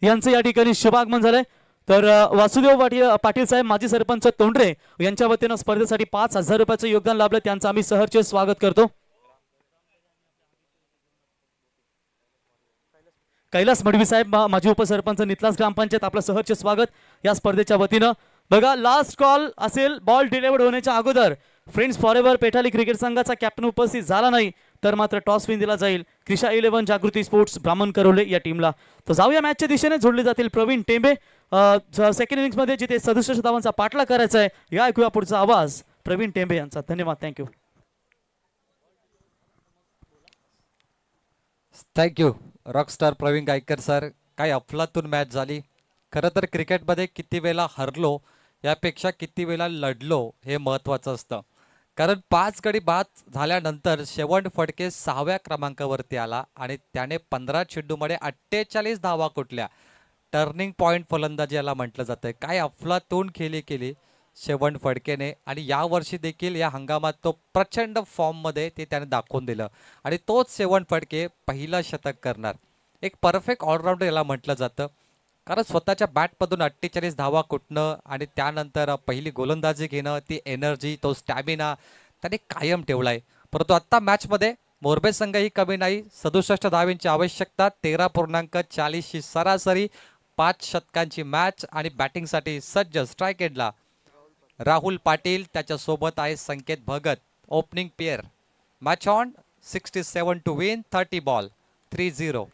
यांचं या ठिकाणी शुभागमन झालंय. तर वासुदेव पाटील साहेब माजी सरपंच तोंडरे यांच्या वतीनं स्पर्धेसाठी 5,000 रुपयाचं योगदान लाभलं. त्यांचं आम्ही सहर्ष स्वागत करतो. कैलास मडवी साहेब माजी उपसरपंच नितलास ग्रामपंचायत आपलं सहर्ष स्वागत या स्पर्धेच्या वतीनं. बघा लास्ट कॉल असेल बॉल डिलिव्हर्ड होण्याच्या अगोदर फ्रेंड्स फॉरेवर पेठाली क्रिकेट संघाचा कॅप्टन उपस्थित झाला नाही तर मात्र टॉस विन दिला जाईल क्रिशा 11 जागृती स्पोर्ट्स ब्राह्मण करोले या टीमला. तर जाऊया मॅचच्या दिशेने जोडले जातील प्रवीण टेंबे. सेकंड इनिंग्स मध्ये जिथे 67 धावांचा पाठला करायचा आहे या ऐकूया पुढचा आवाज प्रवीण टेंबे यांचा. धन्यवाद. Thank you. Thank you rockstar Praveen Gaikar sir. काय अफलातून मॅच झाली. खरं तर क्रिकेटमध्ये किती वेळा हरलो यापेक्षा किती वेळा लढलो हे महत्त्वाचं असतं. कारण 5 गडी बाद झाल्यानंतर शेवंत फडके 6व्या क्रमांकावरती आला आणि त्याने 15 चेंडूमध्ये 48 धावा कुठल्या. टर्निंग पॉईंट फलंदाजी याला म्हटलं जातं. काय अफलातून केली शेवंत फडकेने आणि यावर्षी देखील या हंगामात तो प्रचंड फॉर्ममध्ये ते त्याने दाखवून दिलं आणि तोच शेवंत फडके पहिला शतक करणार. एक परफेक्ट ऑलराऊंडर याला म्हटलं जातं. कारण स्वतःच्या बॅटमधून 48 धावा कुठणं आणि त्यानंतर पहिली गोलंदाजी घेणं, ती एनर्जी, तो स्टॅमिना त्याने कायम ठेवलाय. परंतु आत्ता मॅचमध्ये मोरबे संघही कमी नाही. 67 धावांची आवश्यकता, 13.40 सरासरी, 5 शतकांची मॅच आणि बॅटिंगसाठी सज्ज. स्ट्राईक एंडला राहुल पाटील, त्याच्यासोबत आहे Sanket Bhagat. Opening pair. Match on. 67 to win. 30 ball 3-0.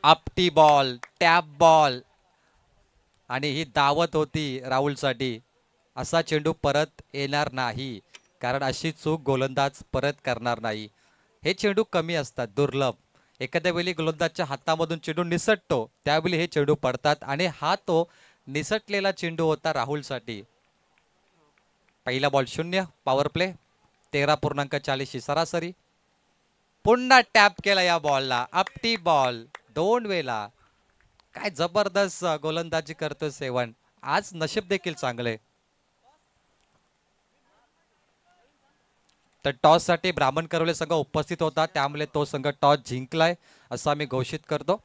आपटी बॉल, टॅप बॉल आणि ही दावत होती राहुलसाठी. असा चेंडू परत येणार नाही कारण अशी चूक गोलंदाज परत करणार नाही. हे चेंडू कमी असतात, दुर्लभ. एखाद्या वेळी गोलंदाजच्या हातामधून चेंडू निसटतो त्यावेळी हे चेंडू पडतात आणि हा तो निसटलेला चेंडू होता राहुलसाठी. पहिला बॉल 0. Power play. 13.40 सरासरी. पुन्हा टॅप केला या बॉलला. आपटी बॉल 2 वेळा. काय जबरदस्त गोलंदाजी करतो सेवन. आज नशीब देखील चांगले. तर टॉस साठी ब्राह्मण करोले संघ उपस्थित होता त्यामुळे तो संघ टॉस जिंकलाय असं आम्ही घोषित करतो.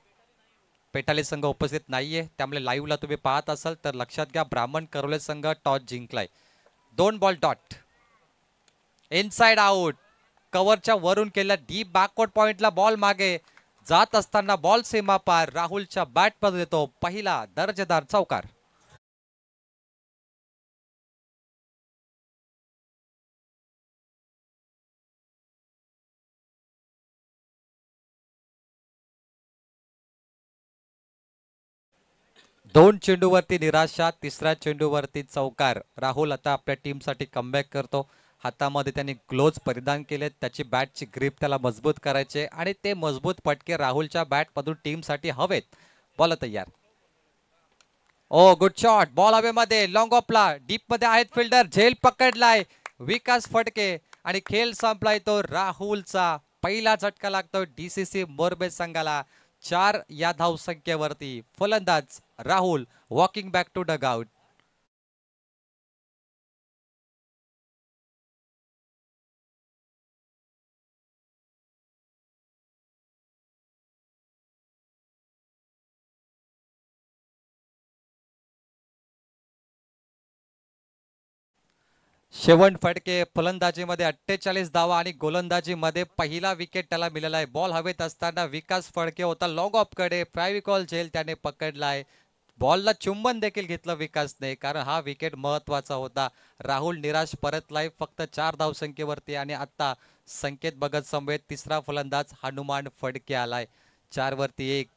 पेटाले संघ उपस्थित नाहीये त्यामुळे लाईव्हला तुम्ही पाहत असाल तर लक्षात घ्या ब्राह्मण करोले संघ टॉस जिंकलाय. 2 बॉल डॉट. Inside out. कव्हरच्या वरून केला डीप बॅकवर्ड पॉइंटला बॉल मागे जात असताना बॉल सीमा पार राहुलच्या बॅट मध्ये येतो पहिला दर्जेदार चौकार. दोन चेंडूवरती निराशा, तिसऱ्या चेंडूवरती चौकार. राहुल आता आपल्या टीमसाठी कमबॅक करतो. हातामध्ये त्यांनी ग्लोव्ज परिधान केलेत, त्याची बॅटची ग्रीप त्याला मजबूत करायचे आणि ते मजबूत फटके राहुलच्या बॅटमधून टीमसाठी हवेत. बॉल तयार. ओ गुड शॉट, बॉल हवेमध्ये, लॉंग ऑफला, डीप मध्ये आहेत फिल्डर, झेल पकडलाय विकास फटके आणि खेळ संपलाय तो राहुलचा. पहिला झटका लागतो डीसीसी मोरबे संघाला. 4 या धावसंख्येवरती फलंदाज Rahul walking back to dugout. शेवंत फटके फलंदाजीमध्ये 48 धावा आणि गोलंदाजीमध्ये पहिला विकेट त्याला मिळाला आहे. बॉल हवेत असताना विकास फडके होता लॉंग ऑफ कडे, फेविकॉल झेल त्याने पकडलाय. बॉलला चुंबन देखील घेतलं विकासने, कारण हा विकेट महत्वाचा होता. राहुल निराश परतलाय फक्त 4 धावसंख्येवरती आणि आता संकेत बघत समवेत तिसरा फलंदाज हनुमान फडके आलाय. 4 वरती 1,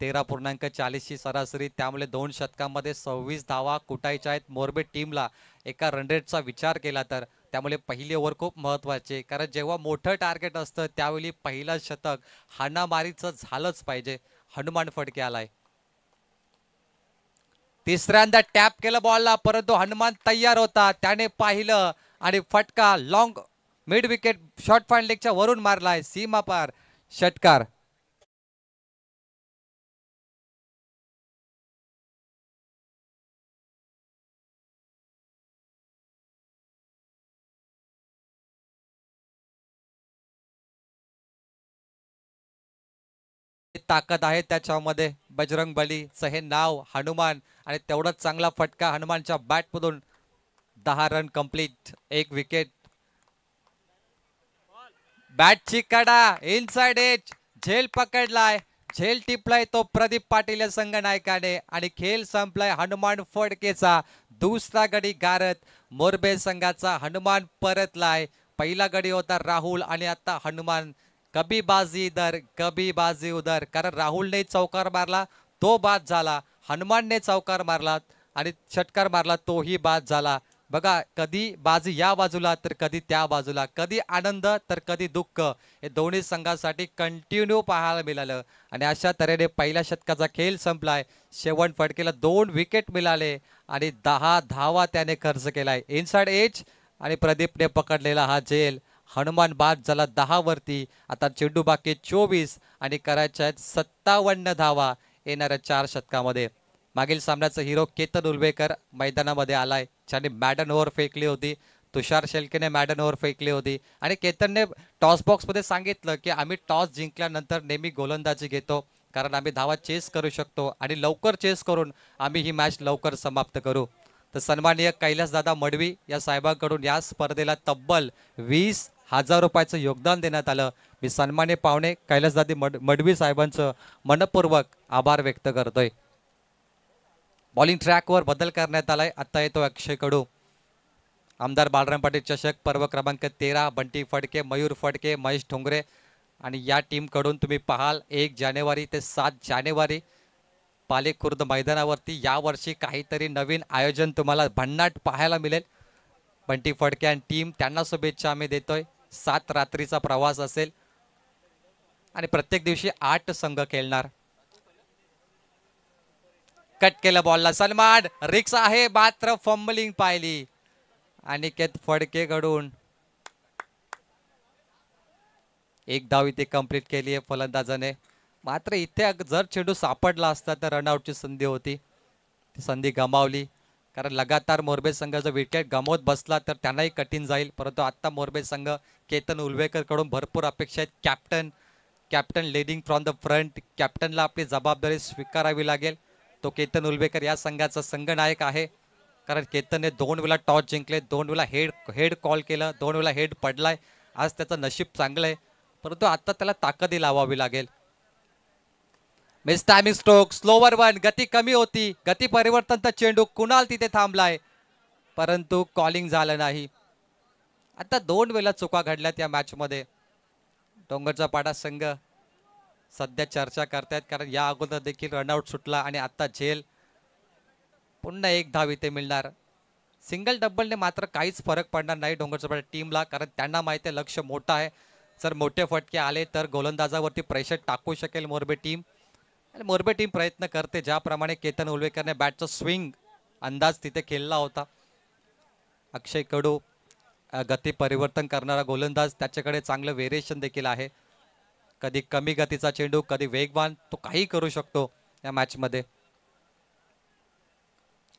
13.40 ची सरासरी, त्यामुळे 2 षटकांमध्ये 26 धावा कुटायच्या आहेत मोरबे टीमला एका रन रेटचा विचार केला तर. त्यामुळे पहिली ओव्हर खूप महत्वाची, कारण जेव्हा मोठं टार्गेट असतं त्यावेळी पहिलं शतक हाणामारीचं झालंच पाहिजे. हनुमान फडके आलाय. तिसऱ्यांदा टॅप केलं बॉलला, परंतु हनुमान तयार होता, त्याने पाहिलं आणि फटका long mid wicket short point लेगच्या वरून मारलाय, सीमा पार षटकार. ताकद आहे त्याच्यामध्ये, बजरंग बलीचं हे नाव हनुमान, आणि तेवढाच चांगला फटका हनुमानच्या बॅट मधून. 10 रन कंप्लीट, 1 विकेट. बॅटची कडा इनसाइड एज, झेल पकडलाय, झेल टिपलाय तो प्रदीप पाटील या संघनायकाने आणि खेळ संपलाय हनुमान फडकेचा. दुसरा गडी गारत मोरबे संघाचा हनुमान परतलाय. पहिला गडी होता राहुल आणि आता हनुमान. कभी बाजी इधर कभी बाजी उधर, कारण राहुलने चौकार मारला तो बाद झाला, हनुमानने चौकार मारला आणि षटकार मारला तोही बाद झाला. बघा, कधी बाजी या बाजूला तर कधी त्या बाजूला, कधी आनंद तर कधी दुःख, हे दोन्ही संघासाठी कंटिन्यू पाहायला मिळालं. आणि अशा तऱ्हेने पहिल्या षटकाचा खेळ संपलाय. शेवंत फडकेला 2 विकेट मिळाले आणि 10 धावा त्याने खर्च केलाय. इनसाइड एज आणि प्रदीपने पकडलेला हा झेल. हनुमान बाद झाला 10 वरती. आता चेंडू बाकी 24 आणि करायच्या आहेत 57 धावा येणाऱ्या 4 षटकामध्ये. मागील सामन्याचा हिरो केतन उलवेकर मैदानामध्ये आलाय, ज्याने मॅडन ओव्हर फेकली होती. तुषार शेळकेने मॅडन ओव्हर फेकली होती आणि केतनने टॉस बॉक्स मध्ये सांगितलं की आम्ही टॉस जिंकल्यानंतर नेहमी गोलंदाजी घेतो, कारण आम्ही धावा चेस करू शकतो आणि लवकर चेस करून आम्ही ही मॅच लवकर समाप्त करू. तर सन्माननीय कैलासदादा मडवी या साहेबांकडून या स्पर्धेला तब्बल 20,000 रुपयाचं योगदान देण्यात आलं. मी सन्माननीय पाहुणे कैलासदादी मडवी साहेबांचं मनपूर्वक आभार व्यक्त करतोय. बॉलिंग ट्रॅकवर बदल करण्यात आलाय. आता येतो अक्षय कडू. आमदार बाळराम पाटील चषक पर्व क्रमांक 13, बंटी फडके, मयूर फडके, महेश ठोंगरे आणि या टीम कडून तुम्ही पाहाल 1 जानेवारी ते 7 जानेवारी पालेखुर्द मैदानावरती यावर्षी काहीतरी नवीन आयोजन तुम्हाला भन्नाट पाहायला मिळेल. बंटी फडके आणि टीम, त्यांना शुभेच्छा आम्ही देतोय. 7 रात्रीचा प्रवास असेल आणि प्रत्येक दिवशी 8 संघ खेळणार. कट केलं बॉलला, सलमान रिक्स आहे मात्र फंबलिंग पाहिली अनिकेत फडके कडून. 1 धाव इथे कंप्लीट केली आहे फलंदाजाने. मात्र इथे जर चेंडू सापडला असता तर रनआउटची संधी होती, ती संधी गमावली. कारण लगातार मोरबे संघ जर विकेट गमावत बसला तर त्यांनाही कठीण जाईल. परंतु आता मोरबे संघ केतन उलवेकर कडून भरपूर अपेक्षा आहेत. Captain leading from the front, कॅप्टनला आपली जबाबदारी स्वीकारावी लागेल. तो केतन उलवेकर या संघाचा संघनायक आहे, कारण केतनने 2 वेळा टॉस जिंकले, 2 वेळा हेड कॉल केलं, 2 वेळा हेड पडलाय. आज त्याचं नशीब चांगलं आहे, परंतु आता त्याला ताकदी लावावी लागेल. Miss timing stroke, slower one, गती कमी होती, गती परिवर्तनचा चेंडू कुणाल तिथे थांबलाय, परंतु कॉलिंग झालं नाही. आता 2 वेळा चुका घडल्यात या मॅच मध्ये. डोंगरचा पाडा संघ सध्या चर्चा करतायत, कारण या अगोदर देखील रनआउट सुटला आणि आता झेल. पुन्हा एक धाव इथे मिळणार. सिंगल डबलने मात्र काहीच फरक पडणार नाही डोंगरचा पाडा टीमला, कारण त्यांना माहिती आहे लक्ष मोठं आहे. जर मोठे फटके आले तर गोलंदाजावरती प्रेशर टाकू शकेल मोरबे टीम, आणि मोरबे टीम प्रयत्न करते. ज्याप्रमाणे केतन उलवेकरने बॅटचा स्विंग अंदाज तिथे खेळला होता. अक्षय कडू गती परिवर्तन करणारा गोलंदाज, त्याच्याकडे चांगलं व्हेरिएशन देखील आहे. कधी कमी गतीचा चेंडू, कधी वेगवान, तो काही करू शकतो या मॅच मध्ये.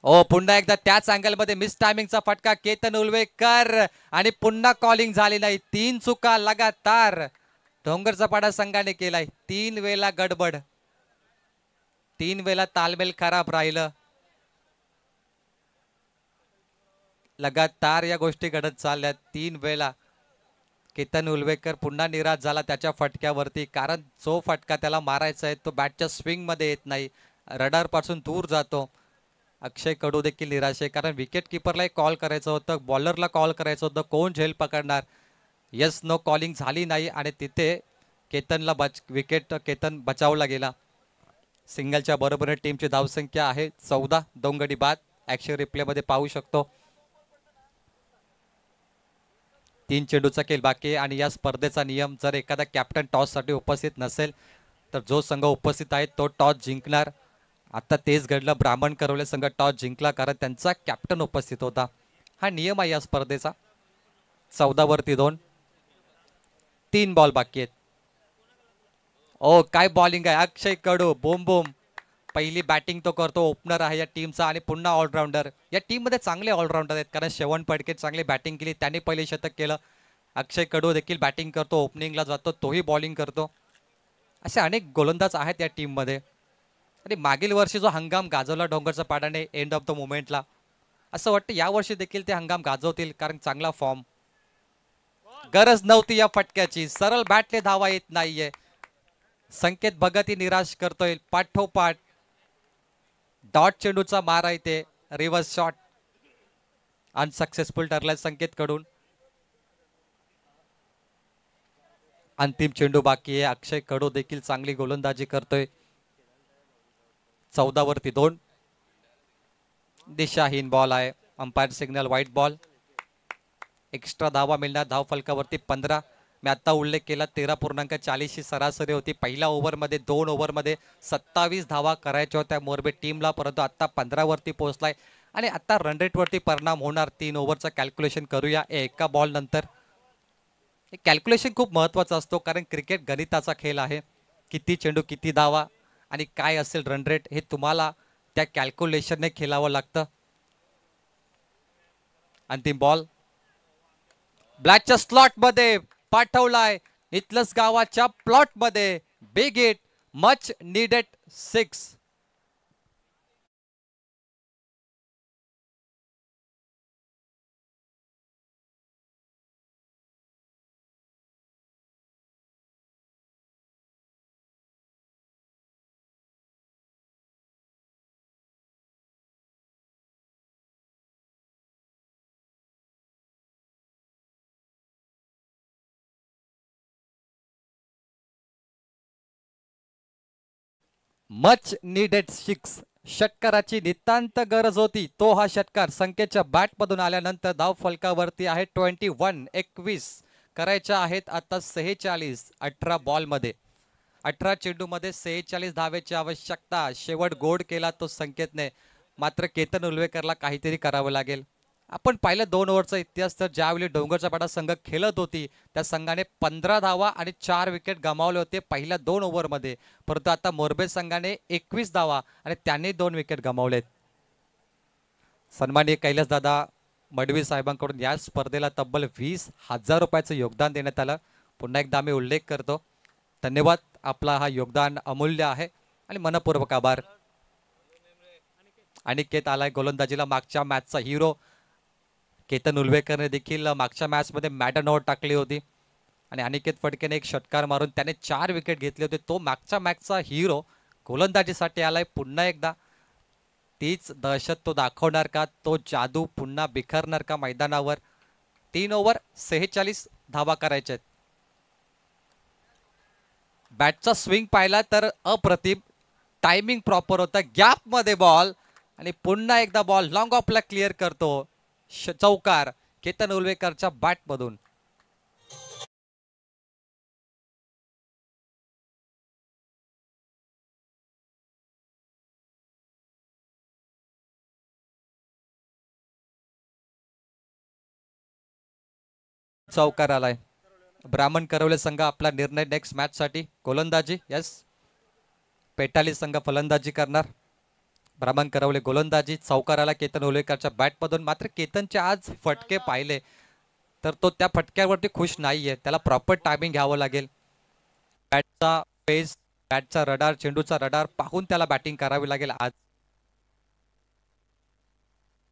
ओ पुन्हा एकदा त्याच अँगल मध्ये मिस टायमिंगचा फटका केतन उलवेकर, आणि पुन्हा कॉलिंग झाली नाही. 3 चुका लगातार डोंगरचा पाडा संघाने केलाय. 3 वेळा गडबड, 3 वेळा तालमेल खराब राहिलं. लगातार या गोष्टी घडत चालल्यात. 3 वेळा केतन उलवेकर पुन्हा निराश झाला त्याच्या फटक्यावरती, कारण जो फटका त्याला मारायचा आहे तो बॅटच्या स्विंग मध्ये येत नाही, रडार पासून दूर जातो. अक्षय कडू देखील निराश आहे, कारण विकेट किपरला कॉल करायचं होतं, बॉलरला कॉल करायचं होतं, कोण झेल पकडणार. यस नो कॉलिंग झाली नाही, आणि तिथे केतनला विकेट केतन बचावला गेला. सिंगलच्या बरोबरीने टीमची धावसंख्या आहे 14. दोंगडी बाद ऍक्शन रिप्ले मध्ये पाहू शकतो. 3 चेंडूचा खेळ बाकी आहे, आणि या स्पर्धेचा नियम, जर एखादा कॅप्टन टॉस साठी उपस्थित नसेल तर जो संघ उपस्थित आहे तो टॉस जिंकणार. आता तेच घडलं, ब्राह्मण करवले संघ टॉस जिंकला कारण त्यांचा कॅप्टन उपस्थित होता. हा नियम आहे या स्पर्धेचा. 14 वरती 2, 3 बॉल बाकी आहेत. ओ काय बॉलिंग आहे अक्षय कडू, बोम बोम. पहिली बॅटिंग तो करतो, ओपनर आहे या टीमचा, आणि पुन्हा ऑलराऊंडर. या टीम मध्ये चांगले ऑलराऊंडर आहेत, कारण श्रवण पडके चांगली बॅटिंग केली, त्याने पहिले शतक केलं. अक्षय कडू देखील बॅटिंग करतो, ओपनिंगला जातो, तोही बॉलिंग करतो. असे अनेक गोलंदाज आहेत या टीम मध्ये. आणि मागील वर्षी जो हंगाम गाजवला डोंगरचा पाडाने एंड ऑफ द मोमेंटला, असं वाटतं या वर्षी देखील ते हंगाम गाजवतील, कारण चांगला फॉर्म. गरज नव्हती या फटक्याची, सरळ बॅटले धावा येत नाहीये. संकेत भगतही निराश करतोय. पाठोपाठ डॉट चेंडूचा मारा इथे, रिव्हर्स शॉट अनसक्सेसफुल ठरलाय संकेत कडून. अंतिम चेंडू बाकी आहे. अक्षय कडू देखील चांगली गोलंदाजी करतोय. 14 वरती 2, दिशाहीन बॉल आहे. Umpire signal white ball. Extra धावा मिळणार. धाव फलकावरती 15. मी आता उल्लेख केला 13.40 सरासरी होती पहिल्या ओव्हरमध्ये. 2 ओव्हरमध्ये 27 धावा करायच्या होत्या मोरबे टीमला, परंतु आता 15 वरती पोहोचलाय, आणि आता रन रेट वरती परिणाम होणार. 3 ओव्हरचं कॅल्क्युलेशन करूया एका बॉल नंतर. हे कॅल्क्युलेशन खूप महत्वाचं असतो, कारण क्रिकेट गणिताचा खेळ आहे. किती चेंडू किती धावा आणि काय असेल रन रेट, हे तुम्हाला त्या कॅल्क्युलेशनने खेळावं लागतं. अंतिम बॉल ब्लॅकच्या स्लॉट मध्ये पाठवलाय. इथलंच गावाच्या प्लॉट मध्ये. Big hit, much needed 6. Much needed 6. षटकाराची नितांत गरज होती. तो हा षटकार संकेतच्या बॅट मधून आल्यानंतर धाव फलकावरती आहे 21. करायच्या आहेत आता 46. 18 बॉल मध्ये, 18 चेंडू मध्ये 46 धावेची आवश्यकता. शेवट गोड केला तो संकेतने, मात्र केतन उलवेकरला काहीतरी करावं लागेल. आपण पाहिलं 2 ओव्हरचा इतिहास, तर ज्यावेळी डोंगरचा पाडा संघ खेळत होती त्या संघाने 15 धावा आणि 4 विकेट गमावले होते पहिल्या 2 ओव्हरमध्ये, परंतु आता मोरबे संघाने 21 धावा आणि त्यांनी 2 विकेट गमावलेत. सन्माननीय कैलास दादा मडवी साहेबांकडून या स्पर्धेला तब्बल 20,000 रुपयाचं योगदान देण्यात आलं. पुन्हा एकदा आम्ही उल्लेख करतो, धन्यवाद. आपला हा योगदान अमूल्य आहे आणि मनपूर्वक आभार. अनिकेत आलाय गोलंदाजीला, मागच्या मॅचचा हिरो. केतन उलवेकरने देखील मागच्या मॅच मध्ये मॅडन ओव्हर टाकली होती, आणि अनिकेत फडकेने एक षटकार मारून त्याने 4 विकेट घेतले होते. तो मागच्या मॅचचा हिरो गोलंदाजीसाठी आलाय पुन्हा एकदा. तीच दहशत तो दाखवणार का, तो जादू पुन्हा बिखरणार का मैदानावर. 3 ओव्हर 46 धावा करायच्या आहेत. बॅटचा स्विंग पाहिला तर अप्रतिम, टायमिंग प्रॉपर होता, गॅप मध्ये बॉल आणि पुन्हा एकदा बॉल लॉंग ऑफला क्लिअर करतो चौकार केतन उलवेकरच्या बॅट मधून. चौकार आलाय. ब्राह्मण करवले संघ आपला निर्णय नेक्स्ट मॅच साठी. गोलंदाजी यस, पेटाली संघ फलंदाजी करणार. ब्राह्मण करवले गोलंदाजी. चौकार आला केतन उलवेकरच्या बॅट मधून. मात्र केतनचे आज फटके पाहिले तर तो त्या फटक्यावरती खुश नाहीये. त्याला प्रॉपर टायमिंग घ्यावं लागेल. बॅटचा पेस, बॅटचा रडार, चेंडूचा रडार पाहून त्याला बॅटिंग करावी लागेल आज.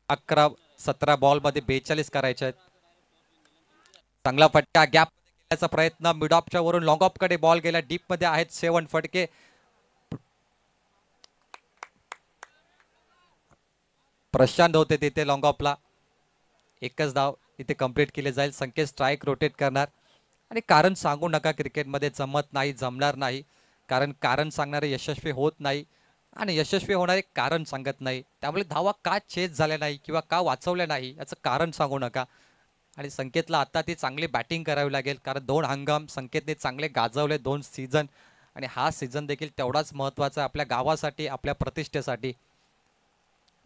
11-17 बॉल मध्ये 42 करायचे आहेत. चांगला फटका, गॅप घेण्याचा प्रयत्न, मिड ऑफच्या वरून लॉंग ऑफ कडे बॉल गेला. डीप मध्ये आहेत 7 फटके. प्रशांत होते तिथे लॉंग ऑफला. एकच धाव इथे कंप्लीट केले जाईल. संकेत स्ट्राईक रोटेट करणार. आणि कारण सांगू नका, क्रिकेटमध्ये जमत नाही, जमणार नाही. कारण सांगणारे यशस्वी होत नाही आणि यशस्वी होणारे कारण सांगत नाही. त्यामुळे धावा का चेस झाल्या नाही किंवा का वाचवल्या नाही याचं कारण सांगू नका. आणि संकेतला आता ती चांगली बॅटिंग करावी लागेल, कारण 2 हंगाम संकेतने चांगले गाजवले, 2 सीझन. आणि हा सीझन देखील तेवढाच महत्त्वाचा आपल्या गावासाठी, आपल्या प्रतिष्ठेसाठी.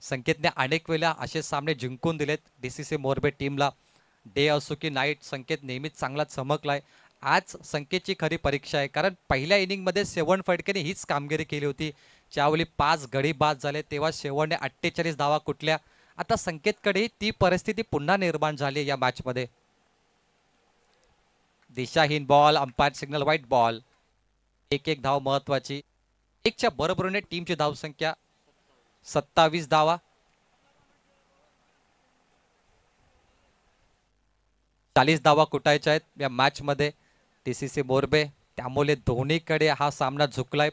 संकेतने अनेक वेळा असे सामने जिंकून दिलेत DCC मोरबे टीमला. डे असो की नाईट, संकेत नेहमीच चांगला चमकलाय. आज संकेतची खरी परीक्षा आहे, कारण पहिल्या इनिंगमध्ये 7 फटकेने हीच कामगिरी केली होती. ज्यावेळी 5 गडी बाद झाले तेव्हा शेवटने 48 धावा कुठल्या. आता संकेतकडे ती परिस्थिती पुन्हा निर्माण झाली या मॅच मध्ये. दिशाहीन ball, umpire signal white ball. 1-1 धाव महत्वाची. 1च्या बरोबरीने टीमची धावसंख्या 27 धावा. 40 धावा कुटायच्या आहेत या मॅच मध्ये DCC मोरबे. त्यामुळे दोन्हीकडे हा सामना झुकलाय.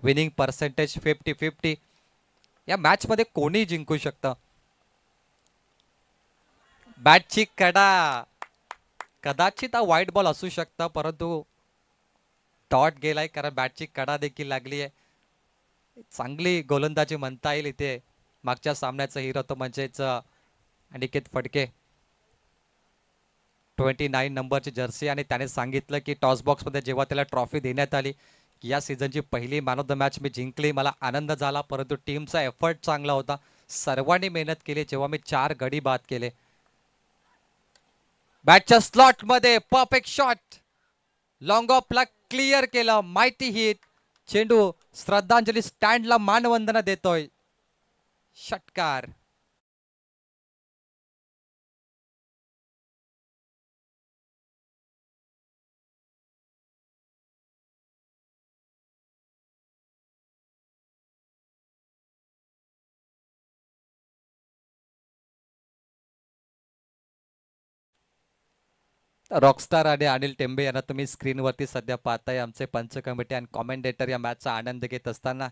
Winning percentage 50-50. या मॅच मध्ये कोणी जिंकू शकतं. बॅटची कडा, कदाचित हा व्हाईट बॉल असू शकता, परंतु डॉट गेलाय, कारण बॅटची कडा देखील लागली आहे. चांगली गोलंदाजी म्हणता येईल इथे. मागच्या सामन्याचा हिरो तो म्हणजेच अनिकेत फडके. 29 नंबरची जर्सी. आणि त्याने सांगितलं की टॉस बॉक्स मध्ये जेव्हा त्याला ट्रॉफी देण्यात आली की या सीझनची पहिली मॅन ऑफ द मॅच मी जिंकली, मला आनंद झाला, परंतु टीमचा एफर्ट चांगला होता, सर्वांनी मेहनत केली. जेव्हा मी 4 गडी बाद केले. बॅटच्या स्लॉट मध्ये परफेक्ट शॉट, लॉंग ऑफला क्लिअर केलं, माहिती हिट. चेंडू श्रद्धांजली स्टँडला मानवंदना देतोय. षटकार. रॉकस्टार आणि अनिल टेंबे यांना तुम्ही स्क्रीनवरती सध्या पाहताय. आमचे पंच कमिटी आणि कॉमेंटेटर या मॅचचा आनंद घेत असताना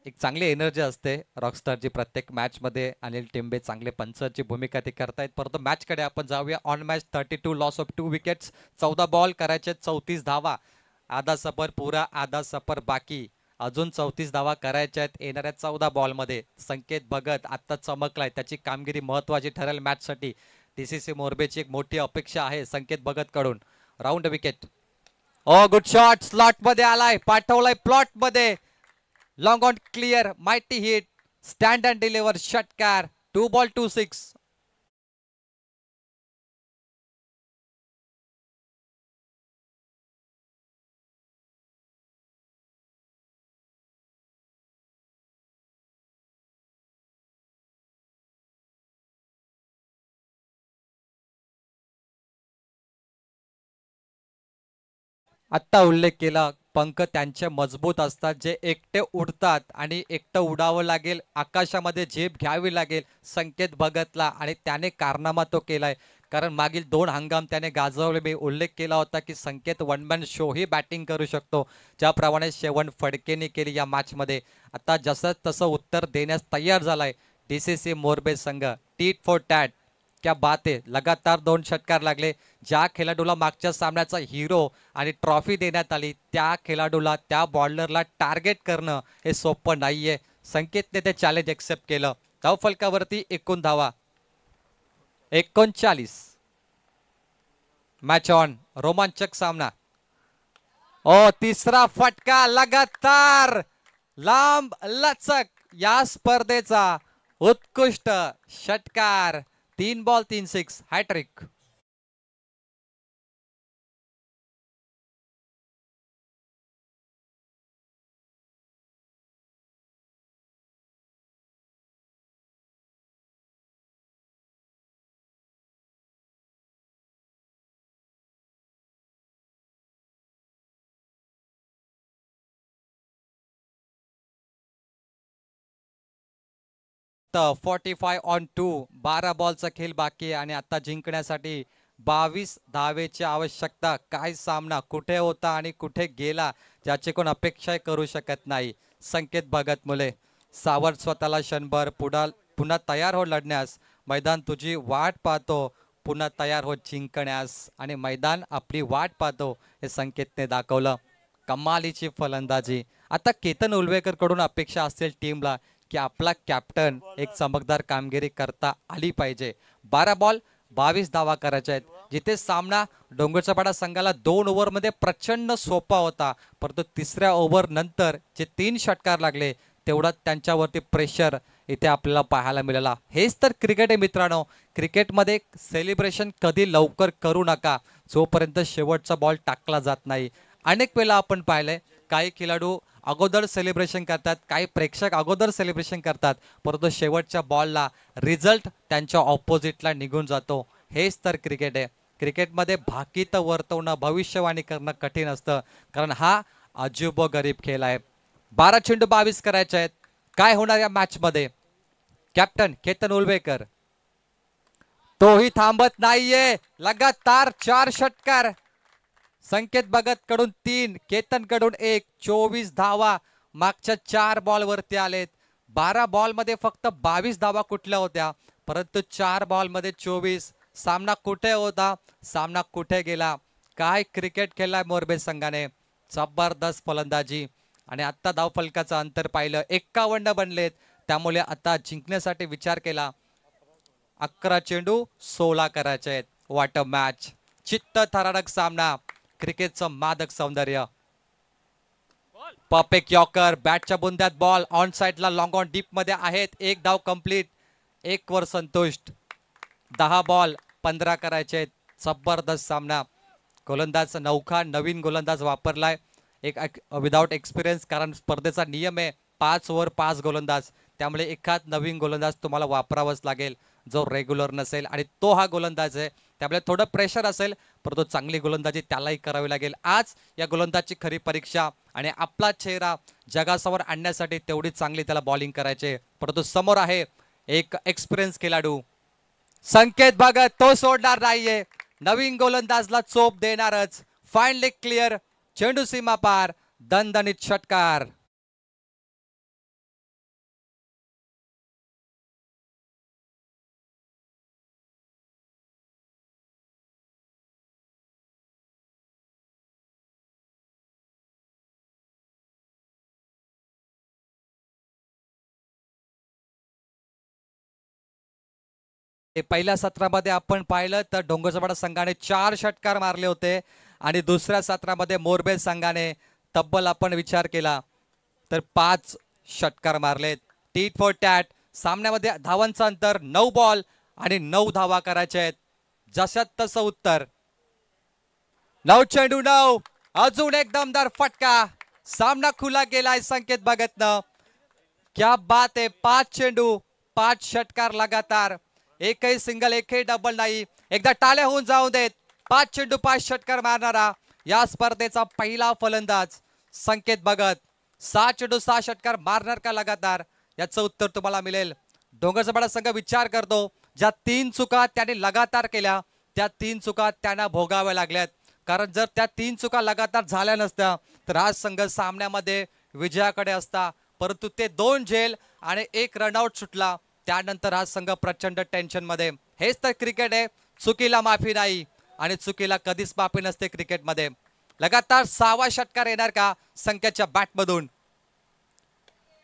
एक चांगली एनर्जी असते रॉकस्टारची प्रत्येक मॅच मध्ये. अनिल टेंबे चांगले पंचाची भूमिका ते करतायत. परंतु मॅच कडे आपण जाऊया. On match 32, loss of 2 wickets. 14 ball करायचे, 34 धावा. आधा सफर पुरा, आधा सफर बाकी. अजून 34 धावा करायच्या आहेत येणाऱ्या 14 बॉल मध्ये. संकेत भगत आता चमकलाय, त्याची कामगिरी महत्वाची ठरेल मॅच साठी. DCC मोरबेची एक मोठी अपेक्षा आहे संकेत भगत कडून. Round wicket. Oh good shot, slot मध्ये आलाय, पाठवलाय प्लॉट मध्ये. Long on clear, mighty hit, stand and deliver, षटकार. 2 बॉल 2 6. आत्ता उल्लेख केला, पंख त्यांचे मजबूत असतात, जे एकटे उडतात आणि एकटं उडावं लागेल, आकाशामध्ये झेप घ्यावी लागेल संकेत भगतला, आणि त्याने कारनामा तो केलाय. कारण मागील 2 हंगाम त्याने गाजवले. मी उल्लेख केला होता की संकेत वन मॅन शो ही बॅटिंग करू शकतो, ज्याप्रमाणे शेवण फडकेने केली या मॅचमध्ये. आता जसं तसं उत्तर देण्यास तयार झालाय DCC मोरबे संघ. टीट फॉर टॅट, क्या बात आहे. लगातार 2 षटकार लागले. ज्या खेळाडूला मागच्या सामन्याचा हिरो आणि ट्रॉफी देण्यात आली त्या खेळाडूला, त्या बॉलरला टार्गेट करणं हे सोपं नाहीये. संकेतने ते चॅलेंज एक्सेप्ट केलं. धावफलकावरती एकूण धावा 39. Match on. रोमांचक सामना. तिसरा फटका लगातार लांब लचक या स्पर्धेचा उत्कृष्ट षटकार. 3 बॉल 3 सिक्स, हॅट्रिक. तर 45 ऑन 2. 12 बॉलचा खेळ बाकी आहे आणि आता जिंकण्यासाठी 22 धावेची आवश्यकता. काय सामना कुठे होता आणि कुठे गेला ज्याची कोण अपेक्षा करू शकत नाही. संकेत भगत मुले सावध स्वतःला क्षणभर पुन्हा तयार हो लढण्यास. मैदान तुझी वाट पाहतो, पुन्हा तयार हो जिंकण्यास. आणि मैदान आपली वाट पाहतो हे संकेतने दाखवलं. कमालीची फलंदाजी. आता केतन उलवेकर कडून अपेक्षा असेल टीमला की आपला कॅप्टन एक चमकदार कामगिरी करता आली पाहिजे. 12 बॉल 22 धावा करायच्या आहेत. जिथे सामना डोंगरचपाडा संघाला 2 ओव्हरमध्ये प्रचंड सोपा होता, परंतु तिसऱ्या ओव्हर नंतर जे 3 षटकार लागले तेवढाच त्यांच्यावरती प्रेशर इथे आपल्याला पाहायला मिळाला. हेच तर क्रिकेट आहे मित्रांनो. क्रिकेटमध्ये सेलिब्रेशन कधी लवकर करू नका जोपर्यंत शेवटचा बॉल टाकला जात नाही. अनेक वेळा आपण पाहिलंय काही खेळाडू अगोदर सेलिब्रेशन करतात, काही प्रेक्षक अगोदर सेलिब्रेशन करतात, परंतु शेवटच्या बॉलला रिझल्ट त्यांच्या ऑपोजिटला निघून जातो. हेच तर क्रिकेट आहे. क्रिकेटमध्ये भाकीत वर्तवणं, भविष्यवाणी करणं कठीण असतं, कारण हा अजूबो गरीब खेळ आहे. 12 चेंडू 22 करायचे आहेत. काय होणार या मॅच मध्ये? कॅप्टन केतन उलवेकर तोही थांबत नाहीये. लगातार 4 षटकार. संकेत भगत कडून 3, केतन कडून 1. 24 धावा मागच्या 4 बॉल वरती आलेत. 12 बॉल मध्ये फक्त 22 धावा कुठल्या होत्या, परंतु 4 बॉल मध्ये 24. सामना कुठे होता, सामना कुठे गेला. काय क्रिकेट खेळलाय मोरबे संघाने. जबरदस्त फलंदाजी. आणि आता धावफलकाचं अंतर पाहिलं 51 बनलेत. त्यामुळे आता जिंकण्यासाठी विचार केला. 11 चेंडू 16 करायचे आहेत. What a match. चित्त थरारक सामना. क्रिकेटचं मादक सौंदर्य. Perfect yorker. बॅटच्या बुंद्यात बॉल ऑन साइडला लॉंग ऑन डीप मध्ये आहेत. 1 धाव कंप्लीट. 1 वर संतुष्ट. 10 बॉल 15 करायचे आहेत. जबरदस्त सामना. गोलंदाज नौखा नवीन गोलंदाज वापरलाय, एक विदाउट एक्सपिरियन्स, कारण स्पर्धेचा नियम आहे 5 ओव्हर 5 गोलंदाज. त्यामुळे एखाद नवीन गोलंदाज तुम्हाला वापरावाच लागेल जो रेग्युलर नसेल, आणि तो हा गोलंदाज आहे. त्यामुळे थोडं प्रेशर असेल, परंतु चांगली गोलंदाजी त्यालाही करावी लागेल. आज या गोलंदाजची खरी परीक्षा, आणि आपला चेहरा जगासमोर आणण्यासाठी तेवढी चांगली त्याला बॉलिंग करायचे. परंतु समोर आहे एक एक्सपिरियन्स खेळाडू संकेत भगत. तो सोडणार नाहीये. नवीन गोलंदाजला चोप देणारच. Finally clear. चेंडू सीमा पार. दणदणीत षटकार. पहिल्या सत्रामध्ये आपण पाहिलं तर डोंगरचपाडा संघाने 4 षटकार मारले होते, आणि दुसऱ्या सत्रामध्ये मोरबे संघाने तब्बल आपण विचार केला तर 5 षटकार मारलेत. Tit for tat. सामन्यामध्ये धावांचं अंतर 9 बॉल आणि 9 धावा करायचे आहेत. जशात तसं उत्तर. 9 चेंडू 9. अजून एक दमदार फटका. सामना खुला गेलाय संकेत भगतनं. क्या बात आहे. 5 चेंडू 5 षटकार लगातार. एकही सिंगल, एकही डबल नाही. एकदा टाळ्या होऊन जाऊ देत. 5 चेंडू 5 षटकार मारणारा या स्पर्धेचा पहिला फलंदाज संकेत भगत. 6 चेंडू 6 षटकार मारणार का लगातार, याचं उत्तर तुम्हाला मिळेल. डोंगरचपाडा संघ विचार करतो, ज्या 3 चुका त्याने लगातार केल्या त्या 3 चुका त्यांना भोगाव्या लागल्यात. कारण जर त्या 3 चुका लगातार झाल्या नसत्या तर आज संघ सामन्यामध्ये विजयाकडे असता. परंतु ते 2 झेल आणि 1 रनआउट सुटला. त्यानंतर आज संघ प्रचंड टेन्शन मध्ये. हेच तर क्रिकेट आहे. चुकीला माफी नाही आणि चुकीला कधीच माफी नसते क्रिकेटमध्ये. लगातार 6वा षटकार येणार का संख्याच्या बॅटमधून?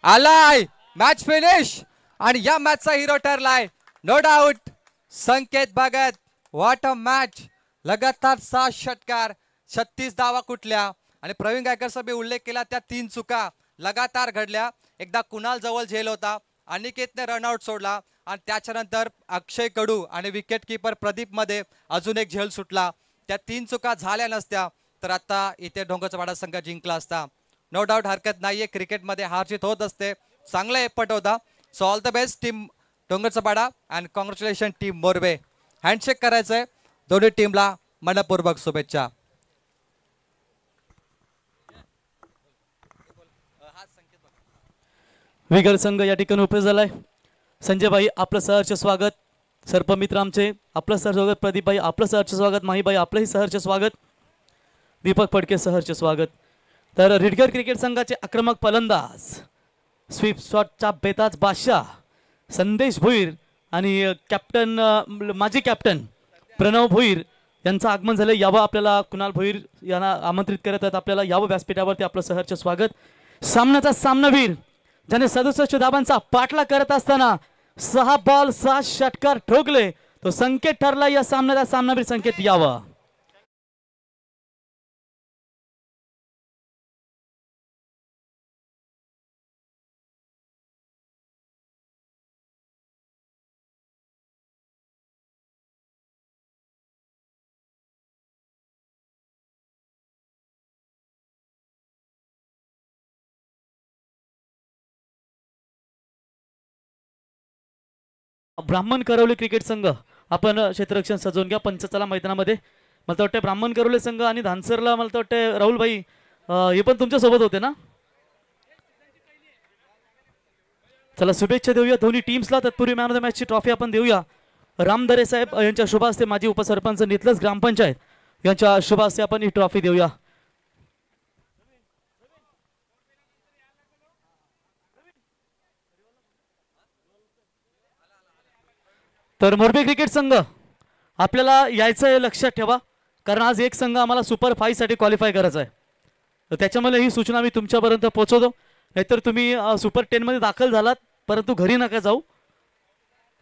आलाय मॅच फिनिश आणि या मॅचचा हिरो ठरलाय no doubt Sanket Bhagat. What a match. लगातार 6 षटकार 36 धावा कुठल्या आणि प्रवीण गायकरचा मी उल्लेख केला त्या 3 चुका लगातार घडल्या. एकदा कुणाल जवळ झेल होता, अनिकेतने रनआउट सोडला आणि त्याच्यानंतर अक्षय कडू आणि विकेट किपर प्रदीप मध्ये अजून एक झेल सुटला. त्या 3 चुका झाल्या नसत्या तर आता इथे डोंगरचपाडा संघ जिंकला असता. नो डाऊट हरकत नाहीये. क्रिकेटमध्ये हार जीत होत असते. चांगला एफर्ट होता. So all the best team Dongarchapada and congratulation team Morbe. Handshake करायचंय दोन्ही टीमला. मनपूर्वक शुभेच्छा. विगर संघ या ठिकाणी उपस्थित झालाय. संजय भाई आपलं सहर्ष स्वागत. सर्पमित्र आमचे आपलं सहर्ष स्वागत. प्रदीप भाई आपलं सहर्ष स्वागत. माहीबाई आपलंही सहर्ष स्वागत. दीपक फडके सहर्ष स्वागत. तर रिडगर क्रिकेट संघाचे आक्रमक फलंदाज स्वीप शॉटचा बेताज बादशाह संदेश भोईर आणि कॅप्टन माजी कॅप्टन प्रणव भोईर यांचं आगमन झालं. यावं आपल्याला कुणाल भोईर यांना आमंत्रित करत आहेत. आपल्याला यावं व्यासपीठावरती आपलं सहर्ष स्वागत. सामन्याचा सामनावीर ज्याने 67 धावांचा पाठला करत असताना 6 बॉल 6 षटकार ठोकले तो संकेत ठरला. या सामन्याचा सामनावीर संकेत यावं. ब्राह्मण करवले क्रिकेट संघ आपण क्षेत्ररक्षण सजवून घ्या पंचचाला मैदानामध्ये. मला वाटतं ब्राह्मण करवले संघ आणि धानसरला मला वाटतं राहुल भाई हे पण तुमच्या सोबत होते ना. चला शुभेच्छा देऊया दोन्ही टीम्सला. तत्पूर्वी मॅन ऑफ द मॅचची ट्रॉफी आपण देऊया. रामदरे साहेब यांच्या शुभ हस्ते माजी उपसरपंच नितलस ग्रामपंचायत यांच्या शुभ हस्ते आपण ही ट्रॉफी देऊया. तर मोरबी क्रिकेट संघ आपल्याला यायचं आहे लक्षात ठेवा. कारण आज एक संघ आम्हाला सुपर 5 साठी क्वालिफाय करायचा आहे. तर त्याच्यामुळे ही सूचना मी तुमच्यापर्यंत पोहोचवतो. नाहीतर तुम्ही सुपर 10 मध्ये दाखल झालात परंतु घरी नका जाऊ.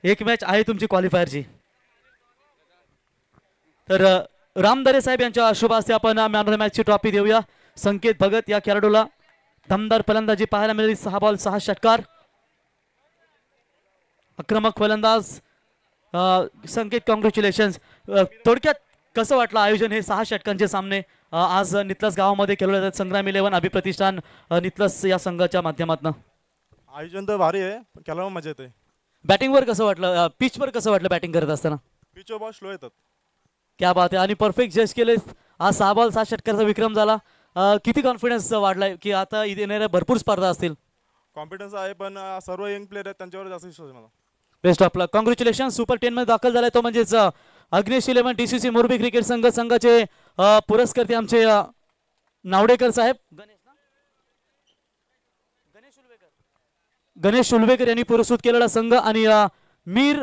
एक मॅच आहे तुमची क्वालिफायरची. तर रामदरे साहेब यांच्या शुभ हस्ते आपण मॅन ऑफ द मॅचची ट्रॉफी देऊया. संकेत भगत या खेळाडूला दमदार फलंदाजी पाहायला मिळाली. 6 बॉल 6 षटकार. आक्रमक फलंदाज संकेत कॉंग्रॅच्युलेशन्स. थोडक्यात कसं वाटलं आयोजन? हे 6 षटकांचे सामने आज नितलस गावामध्ये केले जातात. संग्राम 11 अभिप्रतिष्ठान नितलस या संघाच्या माध्यमातून आयोजन तर भारी आहे पण खेळायला मजा येते. बॅटिंगवर कसं वाटलं? पिचवर कसं वाटलं बॅटिंग करत असताना? पिचवर बॉल स्लो येतात. क्या बात आहे. आणि परफेक्ट जज केले. आज 6 बॉल 7 षटकाचा विक्रम झाला. किती कॉन्फिडन्स वाढलाय की आता येणाऱ्या भरपूर स्पर्धा असतील? कॉन्फिडन्स आहे पण सर्व यंग प्लेयर आहेत त्यांच्यावर जास्त विश्वास आहे मला. Best of luck. Congratulation. Super 10 मध्ये दाखल झालाय तो म्हणजेच अग्नेश 11 DCC मोरबी क्रिकेट संघ. संघाचे पुरस्कर्ते आमचे नावडेकर साहेब गणेश उलवेकर यांनी पुरस्कृत केलेला संघ आणि मीर